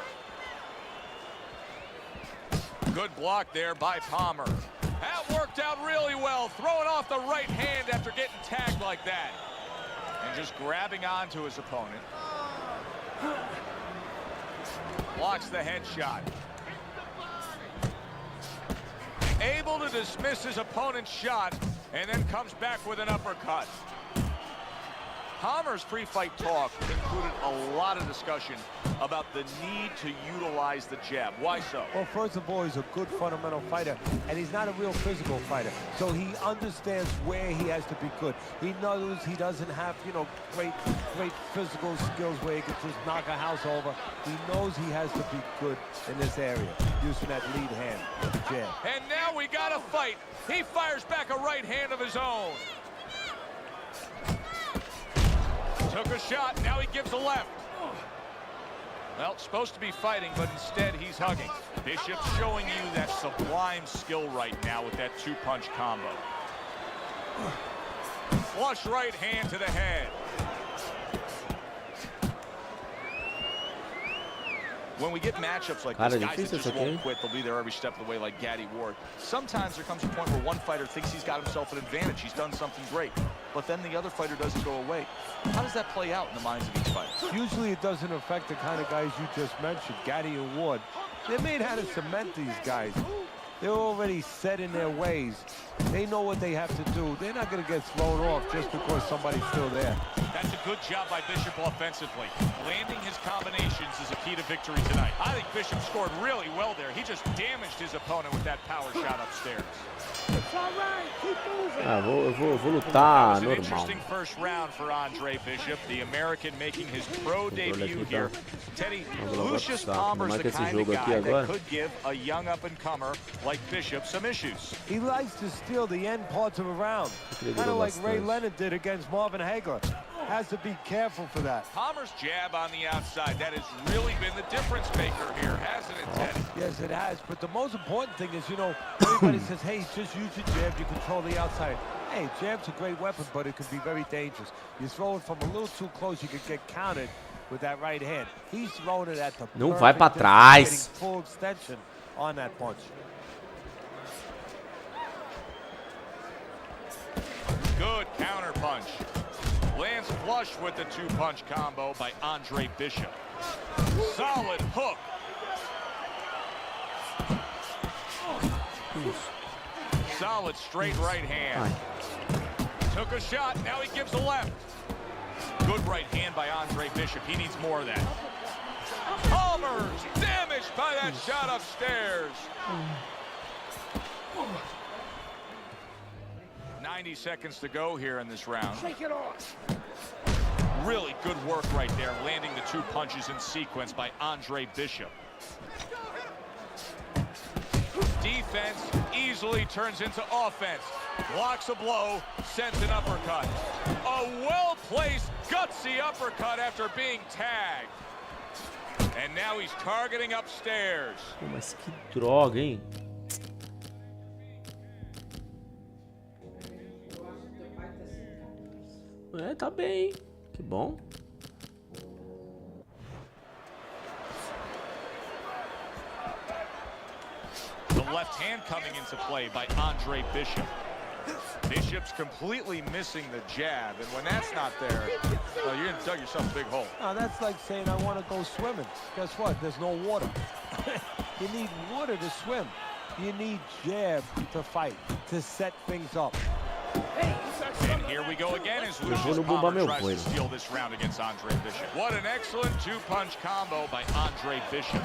Good block there by Palmer. That worked out really well, throwing off the right hand after getting tagged like that. And just grabbing onto his opponent. Blocks the headshot. Able to dismiss his opponent's shot, and then comes back with an uppercut. Palmer's pre-fight talk included a lot of discussion about the need to utilize the jab. Why so? Well, first of all, he's a good fundamental fighter, and he's not a real physical fighter. So he understands where he has to be good. He knows he doesn't have, great physical skills where he can just knock a house over. He knows he has to be good in this area, using that lead hand with the jab. And now we got a fight. He fires back a right hand of his own. Took a shot, now he gives a left. Well, supposed to be fighting, but instead he's hugging. Bishop showing you that sublime skill right now with that 2-punch combo. Flush right hand to the head. When we get matchups like this, guys that just won't quit, they'll be there every step of the way like Gaddy Ward. Sometimes there comes a point where one fighter thinks he's got himself an advantage. He's done something great. But then the other fighter doesn't go away. How does that play out in the minds of each fighter? Usually it doesn't affect the kind of guys you just mentioned, Gaddy and Ward. They're made how to cement these guys. They're already set in their ways. They know what they have to do. They're not going to get thrown off just because somebody's still there. That's a good job by Bishop offensively. Landing his combinations is a key to victory tonight. I think Bishop scored really well there. He just damaged his opponent with that power shot upstairs. Eu vou lutar normal. Interesting first round for Andre Bishop, the American making his pro debut here. Teddy, Lucius Palmer's the kind of guy that could give a young up-and-comer like Bishop some issues. He likes to steal the end parts of a round, kind of like Ray Leonard did against Marvin Hagler. Has to be careful for that. Palmer's jab on the outside, that has really been the difference maker here, hasn't it, Teddy? Yes, it has. But the most important thing is, everybody says, hey, just use your jab, you control the outside. Hey, jab's a great weapon, but it can be very dangerous. You throw it from a little too close, you could get countered with that right hand. He's throwing it at the Não vai pra trás. Full extension on that punch. Good counter punch. Lands flush with the 2-punch combo by Andre Bishop. Solid hook. Solid straight right hand. Took a shot, now he gives a left. Good right hand by Andre Bishop. He needs more of that. Palmer's damaged by that shot upstairs. 90 seconds to go here in this round. Shake it off. Really good work right there, landing the 2 punches in sequence by Andre Bishop. Defense easily turns into offense. Blocks a blow, sends an uppercut. A well-placed, gutsy uppercut after being tagged. And now he's targeting upstairs. Mas que droga, hein? É, tá bem, hein? Que bom. The left hand coming into play by Andre Bishop. Bishop's completely missing the jab, and when that's not there, well, you're gonna dug yourself a big hole. Now, that's like saying I want to go swimming. Guess what? There's no water. You need water to swim. You need jab to fight, to set things up. And here we go again as Lucius Palmer tries to steal this round against Andre Bishop. What an excellent two-punch combo by Andre Bishop.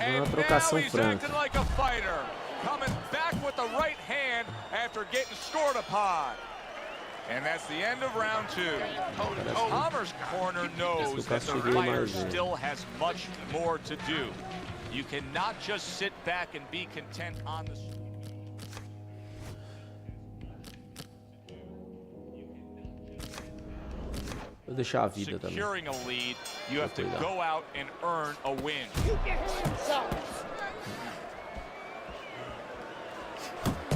And now he's acting like a fighter, coming back with the right hand after getting scored upon. And that's the end of round 2. Palmer's corner knows that the fighter still has much more to do. You cannot just sit back and be content on the... Vou deixar a vida também. Securing a lead, you have to go out and earn a win.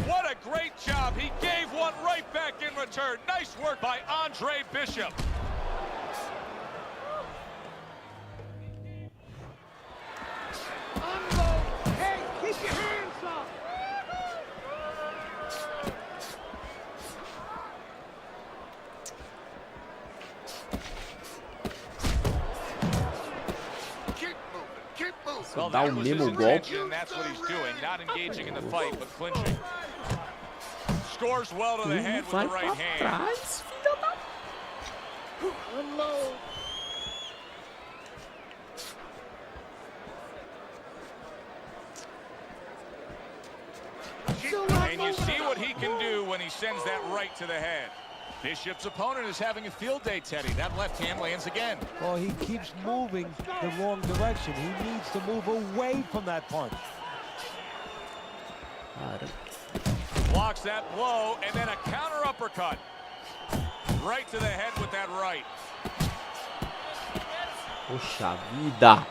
What a great job. He gave one right back in return. Nice work by Andre Bishop. Hey, keep your hands up. Só dá o mesmo golpe. That's what he's doing, not engaging in the fight, but clinching. Scores well to the head with the right hand. Trás, filha da... Unload. And you see what he can do when he sends that right to the head. Bishop's opponent is having a field day, Teddy. That left hand lands again. Well, he keeps moving the wrong direction. He needs to move away from that punch. Blocks that blow, and then a counter uppercut. Right to the head with that right. Poxa vida.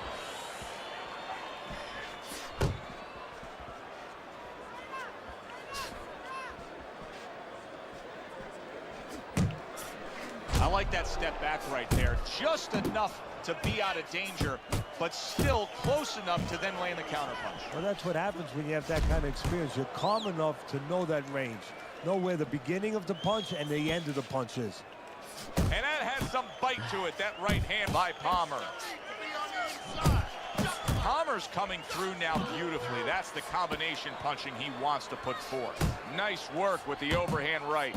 I like that step back right there. Just enough to be out of danger, but still close enough to then land the counterpunch. Well, that's what happens when you have that kind of experience. You're calm enough to know that range. Know where the beginning of the punch and the end of the punch is. And that has some bite to it, that right hand by Palmer. Palmer's coming through now beautifully. That's the combination punching he wants to put forth. Nice work with the overhand right.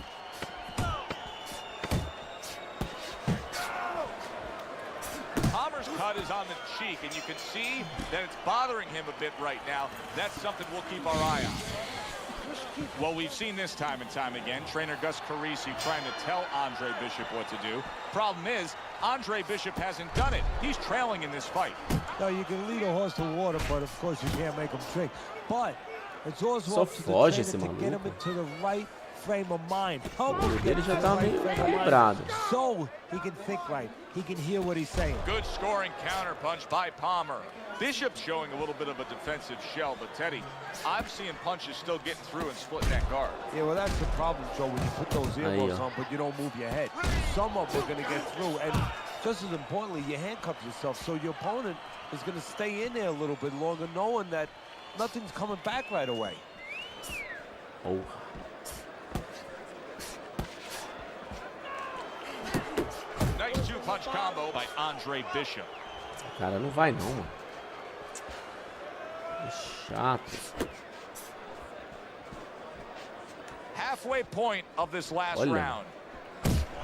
Palmer's cut is on the cheek, and you can see that it's bothering him a bit right now. That's something we'll keep our eye on. Well, we've seen this time and time again. Trainer Gus Carisi trying to tell Andre Bishop what to do. Problem is, Andre Bishop hasn't done it. He's trailing in this fight. No, you can lead a horse to water, but of course you can't make him drink. But it's also Só up to the foge trainer esse to get him maluco. into the right frame of mind. Help O him olho get dele into já the tá right meio frame of mind quebrado. so he can think right. He can hear what he's saying. Good scoring counterpunch by Palmer. Bishop's showing a little bit of a defensive shell, but Teddy, I'm seeing punches still getting through and splitting that guard. Yeah, well, that's the problem, Joe, when you put those earbuds Aí, ó. on, but you don't move your head. Some of them are going to get through, and just as importantly, you handcuff yourself, so your opponent is going to stay in there a little bit longer, knowing that nothing's coming back right away. Oh. Nice two-punch combo by Andre Bishop. Cara, não vai não, mano. Que chato. Halfway point of this last Olha. round.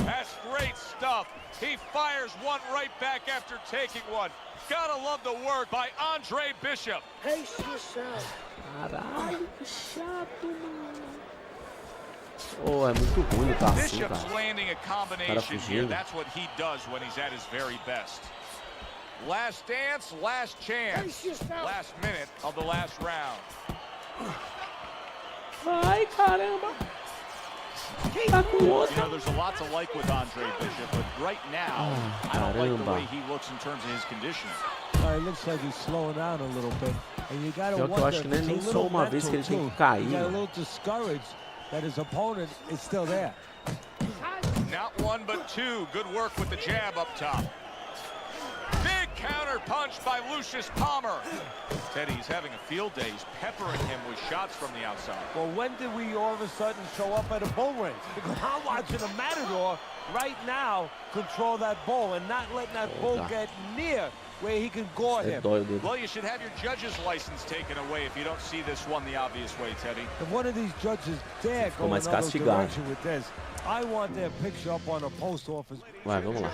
That's great stuff. He fires one right back after taking one. Gotta love the work by Andre Bishop. Pace yourself. Caralho, que chato, mano. Oh, é muito ruim lutar assim, Bishop's cara. landing a combination here. That's what he does when he's at his very best. Last dance, last chance. Last minute of the last round. Ai, caramba. Tá com You outra. know, there's a lot to like with Andre Bishop, but right now, I don't like the caramba. way he looks in terms of his conditioning. It looks like he's slowing down a little bit, and you got to Pior que eu acho que nem só uma vez que ele tem que cair. He got a little discouraged that his opponent is still there. Not one, but two. Good work with the jab up top. Big counter punch by Lucius Palmer. Teddy's having a field day. He's peppering him with shots from the outside. Well, when did we all of a sudden show up at a bull ring? Because I'm watching a matador right now control that bull and not letting that bull get near where he can gore him. Well, you should have your judge's license taken away if you don't see this one the obvious way, Teddy. If one of these judges dare go another direction with this, I want their picture up on a post office. Vai, vamos lá.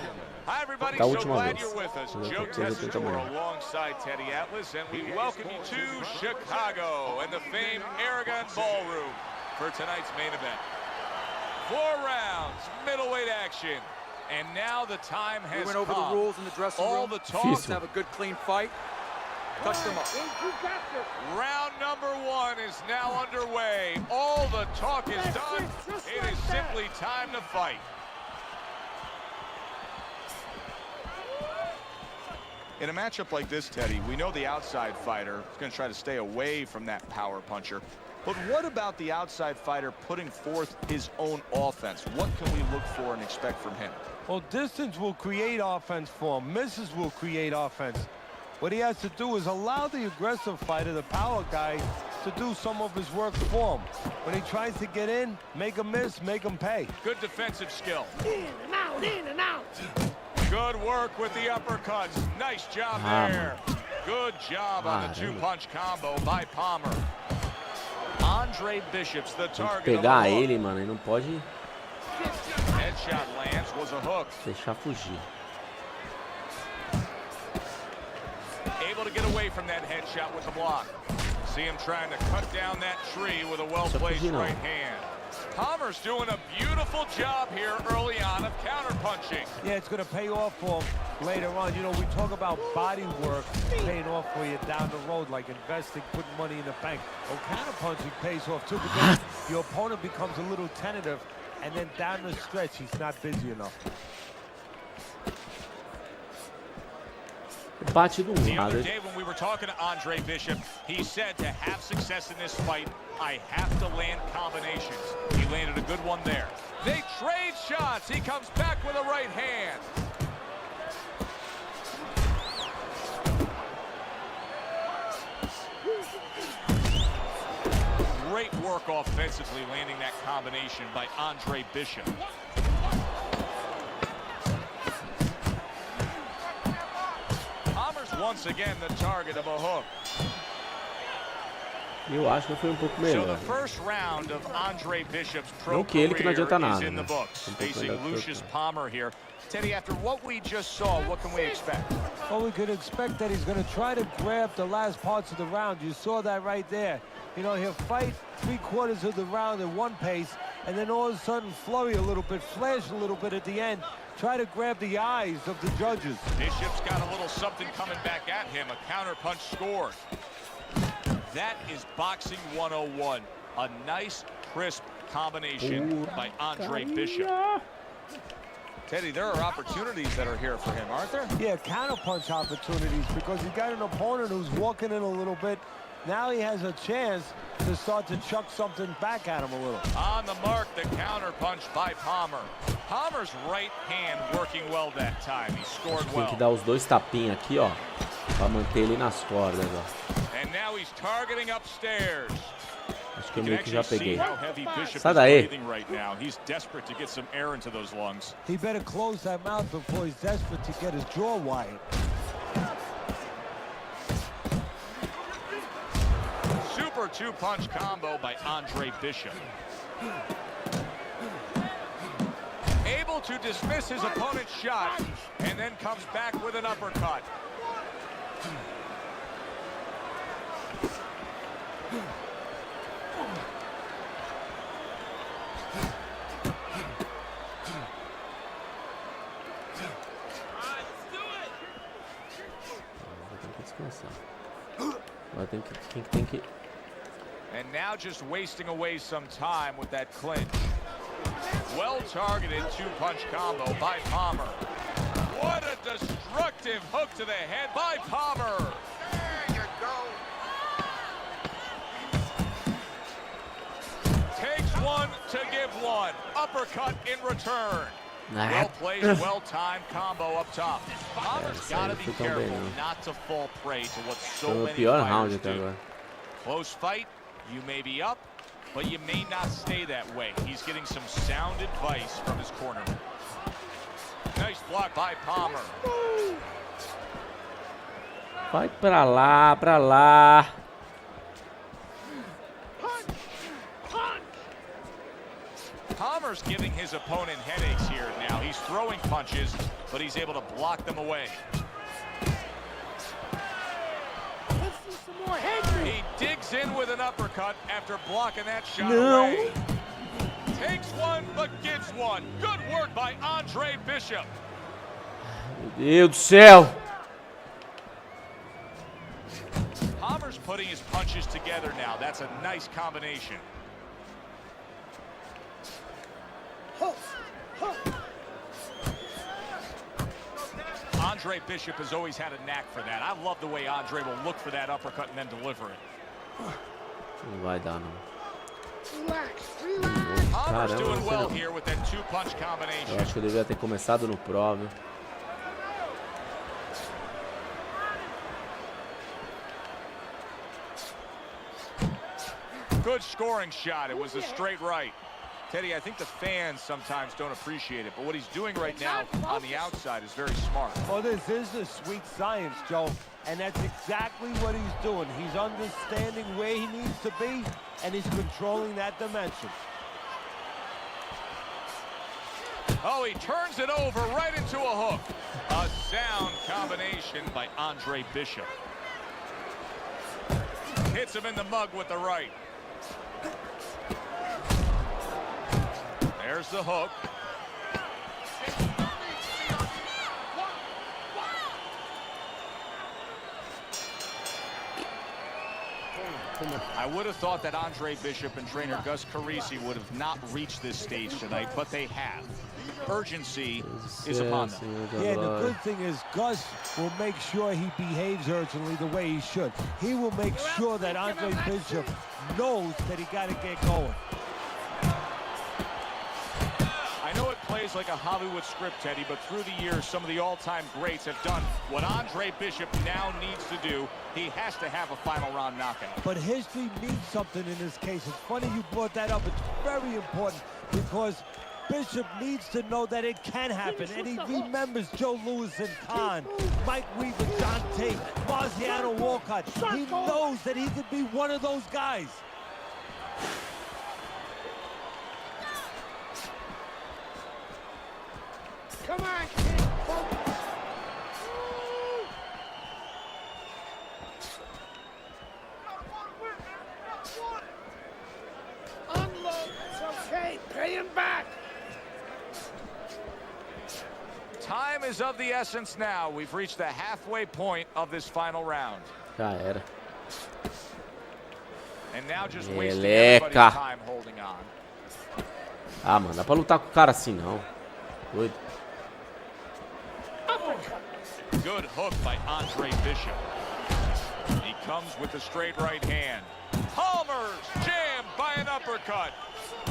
Hi, everybody. Da So última glad vez. you're with us. Eu Joe tento Tessitore amanhã. alongside Teddy Atlas, and we welcome you to Chicago and the famed Aragon Ballroom for tonight's main event. 4 rounds, middleweight action. And now the time has We went over come. the rules in the dressing All room. the talk. Let's have a good, clean fight. Touch them up. Round number 1 is now underway. All the talk is done. It is simply time to fight. In a matchup like this, Teddy, we know the outside fighter is going to try to stay away from that power puncher. But what about the outside fighter putting forth his own offense? What can we look for and expect from him? Well, distance will create offense for him. Misses will create offense. What he has to do is allow the aggressive fighter, the power guy, to do some of his work for him. When he tries to get in, make him miss, make him pay. Good defensive skill. In and out, in and out. Good work with the uppercuts. Nice job there. Good job on the 2-punch combo by Palmer. Andre Bishop's the Tem que target. pegar ele, mano, e não pode Headshot lands, was a hook. deixar fugir. Able to get away from that headshot with the block. See him trying to cut down that tree with a well-placed right hand. Palmer's doing a beautiful job here early on of counter-punching. Yeah, it's going to pay off for him later on. You know, we talk about body work paying off for you down the road, like investing, putting money in the bank. Well, counter-punching pays off, too, because your opponent becomes a little tentative, and then down the stretch, he's not busy enough. Bate do The other lado. day when we were talking to Andre Bishop, he said to have success in this fight, I have to land combinations. He landed a good one there. They trade shots. He comes back with a right hand. Great work offensively landing that combination by Andre Bishop. Once again, the target of a hook. Eu acho que foi um pouco So melhor. the first round of Andre Bishop's pro Não que ele que não career adianta is nada, in the né? books, Um pouco facing melhor que o Lucius outro. Palmer here. Teddy, after what we just saw, what can we expect? Well, we could expect that he's going to try to grab the last parts of the round. You saw that right there. You know, he'll fight 3/4 of the round at one pace, and then all of a sudden flurry a little bit, flash a little bit at the end, try to grab the eyes of the judges. Bishop's got a little something coming back at him. A counter punch scored. That is boxing 101. A nice, crisp combination by Andre Bishop. Teddy, there are opportunities that are here for him, aren't there? Yeah, counterpunch opportunities, because he got an opponent who's walking in a little bit. Now he has a chance to start to chuck something back at him a little. On the mark, the counter punch by Palmer. Palmer's right hand working well that time. He scored Tem que well. dar os dois tapinhas aqui, ó, pra manter ele nas cordas, ó. And now he's targeting upstairs. Acho que eu You meio can que já actually see peguei. how heavy Bishop Sai is daí. breathing right now. He's desperate to get some air into those lungs. He better close that mouth before he's desperate to get his jaw wired. Super 2-punch combo by Andre Bishop. Able to dismiss his opponent's shot and then comes back with an uppercut. Vou ter que descansar. Agora tem que... And now just wasting away some time with that clinch. Well-targeted 2-punch combo by Palmer. What a destructive hook to the head by Palmer. There you go. Takes one to give one. Uppercut in return. Well played, well timed combo up top. Palmer's got to be careful not to fall prey to what so many fighters do. Close fight, you may be up, but you may not stay that way. He's getting some sound advice from his cornerman. Nice block by Palmer. Vai pra lá, pra lá. Palmer's giving his opponent headaches here now. He's throwing punches, but he's able to block them away. He digs in with an uppercut after blocking that shot away. Takes one, but gets one. Good work by Andre Bishop. Meu Deus do céu. Palmer's putting his punches together now. That's a nice combination. Andre Bishop has always had a knack for that. I love the way Andre will look for that uppercut and then deliver it. Não vai dar, não. Palmer's doing well here with that two-punch combination. Eu acho que eu devia ter começado no Pro, viu? Good scoring shot. It was a straight right. Teddy, I think the fans sometimes don't appreciate it, but what he's doing right now on the outside is very smart. Well, this is the sweet science, Joe, and that's exactly what he's doing. He's understanding where he needs to be, and he's controlling that dimension. Oh, he turns it over right into a hook. A sound combination by Andre Bishop. Hits him in the mug with the right. There's the hook. I would have thought that Andre Bishop and trainer Gus Carisi would have not reached this stage tonight, but they have. Urgency is upon them. Yeah, and the good thing is Gus will make sure he behaves urgently the way he should. He will make sure that Andre Bishop knows that he got to get going. I know it plays like a Hollywood script, Teddy, but through the years, some of the all-time greats have done what Andre Bishop now needs to do. He has to have a final round knockout. But history means something in this case. It's funny you brought that up. It's very important because Bishop needs to know that it can happen. And he remembers Joe Louis and Khan, Mike Weaver, John Tate, Marciano Walcott. He knows that he could be one of those guys. Come on, kid. Focus. Unload. It's okay. Pay him back. Time is of the essence now. We've reached the halfway point of this final round. Já era. And now just wasting everybody's time holding on. Ah, mano, dá pra lutar com o cara assim, não. Doido. Good hook by Andre Bishop. He comes with the straight right hand. Palmer's jammed by an uppercut.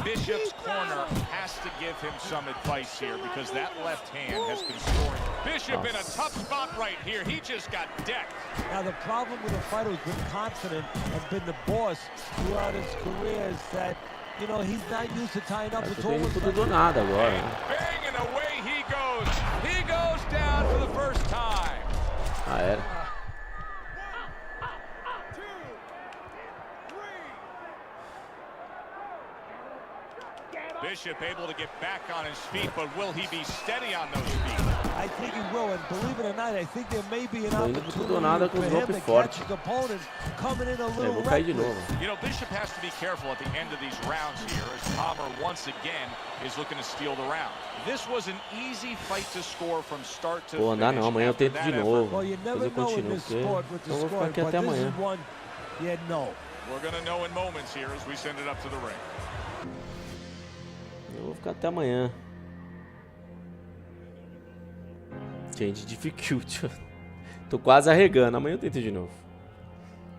Bishop's corner has to give him some advice here because that left hand has been scoring. Bishop in a tough spot right here. He just got decked. Now, the problem with a fighter who's been confident and been the boss throughout his career is that, you know, he's not used to tying up. It's always tudo do nada agora. Bang, and away he goes. He goes down for the first time. Ah, era. Bishop able to get back on his feet, but will he be steady on those feet? I think he will, and believe it or not, I think there may be an opportunity nada com for os him golpes to fortes. catch his opponent coming in a little vou cair de novo. You know, Bishop has to be careful at the end of these rounds here, as Palmer once again is looking to steal the round. This was an easy fight to score from start to Pô, não dá não, amanhã eu tento de novo. Well, you never Depois eu know in continuo, this porque sport with the eu vou ficar scoring, aqui but até this amanhã. is one you know. We're gonna know in moments here as we send it up to the ring. Eu vou ficar até amanhã. Change difficulty. Tô quase arregando. Amanhã eu tento de novo.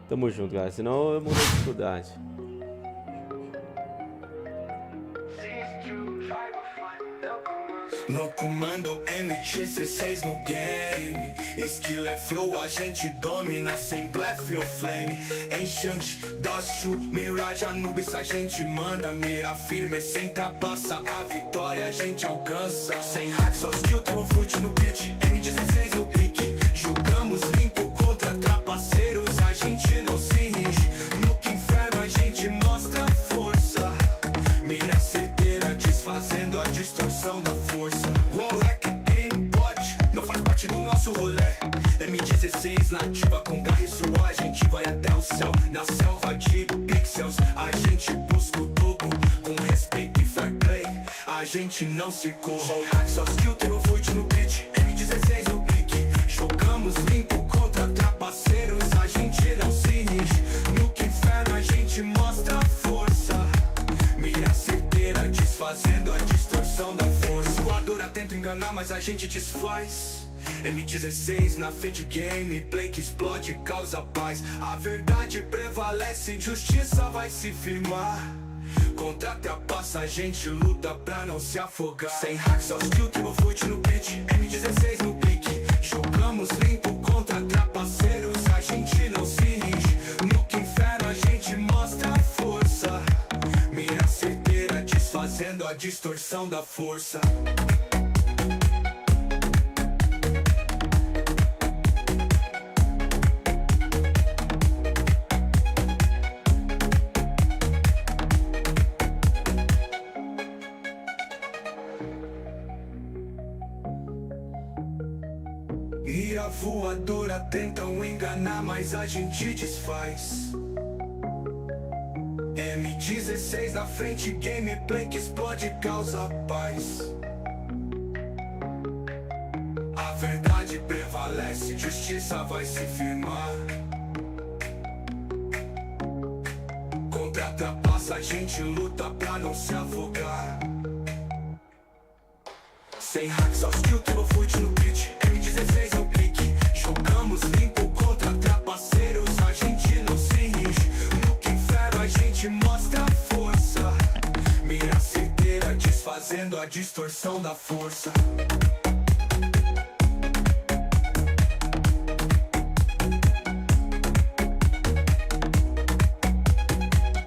Tamo junto, galera. Senão eu mudo a dificuldade. No comando MX16 no game. Skill é flow, a gente domina sem blefe ou flame. Enchante, dócil, mirage, Anubis, a gente manda. Mira firme, sem trapaça, a vitória a gente alcança. Sem hack, só skill, tamo fute no beat. M16 no pique, jogamos limpo contra trapaceiros. A gente não se rige, no que inferno a gente mostra força. Mira certeira, desfazendo a distorção da força. Moleque, game bot, não faz parte do nosso rolê. M16 nativa, com garra e suor, a gente vai até o céu. Na selva de pixels, a gente busca o topo. Com respeito e fair play, a gente não se corre. Hack, só skill, tem um fute no beat. M16 no pique, jogamos limpo contra trapaceiros. A gente não se rige, no que inferno a gente mostra força. Mira certeira, desfazendo a distorção da força. Voadora tenta enganar, mas a gente desfaz. M16 na frente, gameplay que explode e causa paz. A verdade prevalece, justiça vai se firmar. Contra trapaça, a gente luta pra não se afogar. Sem hack, só skill, tribo fute no beat. M16 no pique, jogamos limpo contra trapaceiros. A gente não se rige, no que inferno a gente mostra força. Mira certeira, desfazendo a distorção da força. Mira voadora tentam enganar, mas a gente desfaz. M16 na frente, gameplay que explode e causa paz. A verdade prevalece, justiça vai se firmar. Contra a trapaça, a gente luta pra não se afogar. Sem hack, só skill, tamo fute no beat. M16 no pique, jogamos limpo contra trapaceiros. A gente não se rige, no que inferno a gente mostra força. Mira certeira, desfazendo a distorção da força.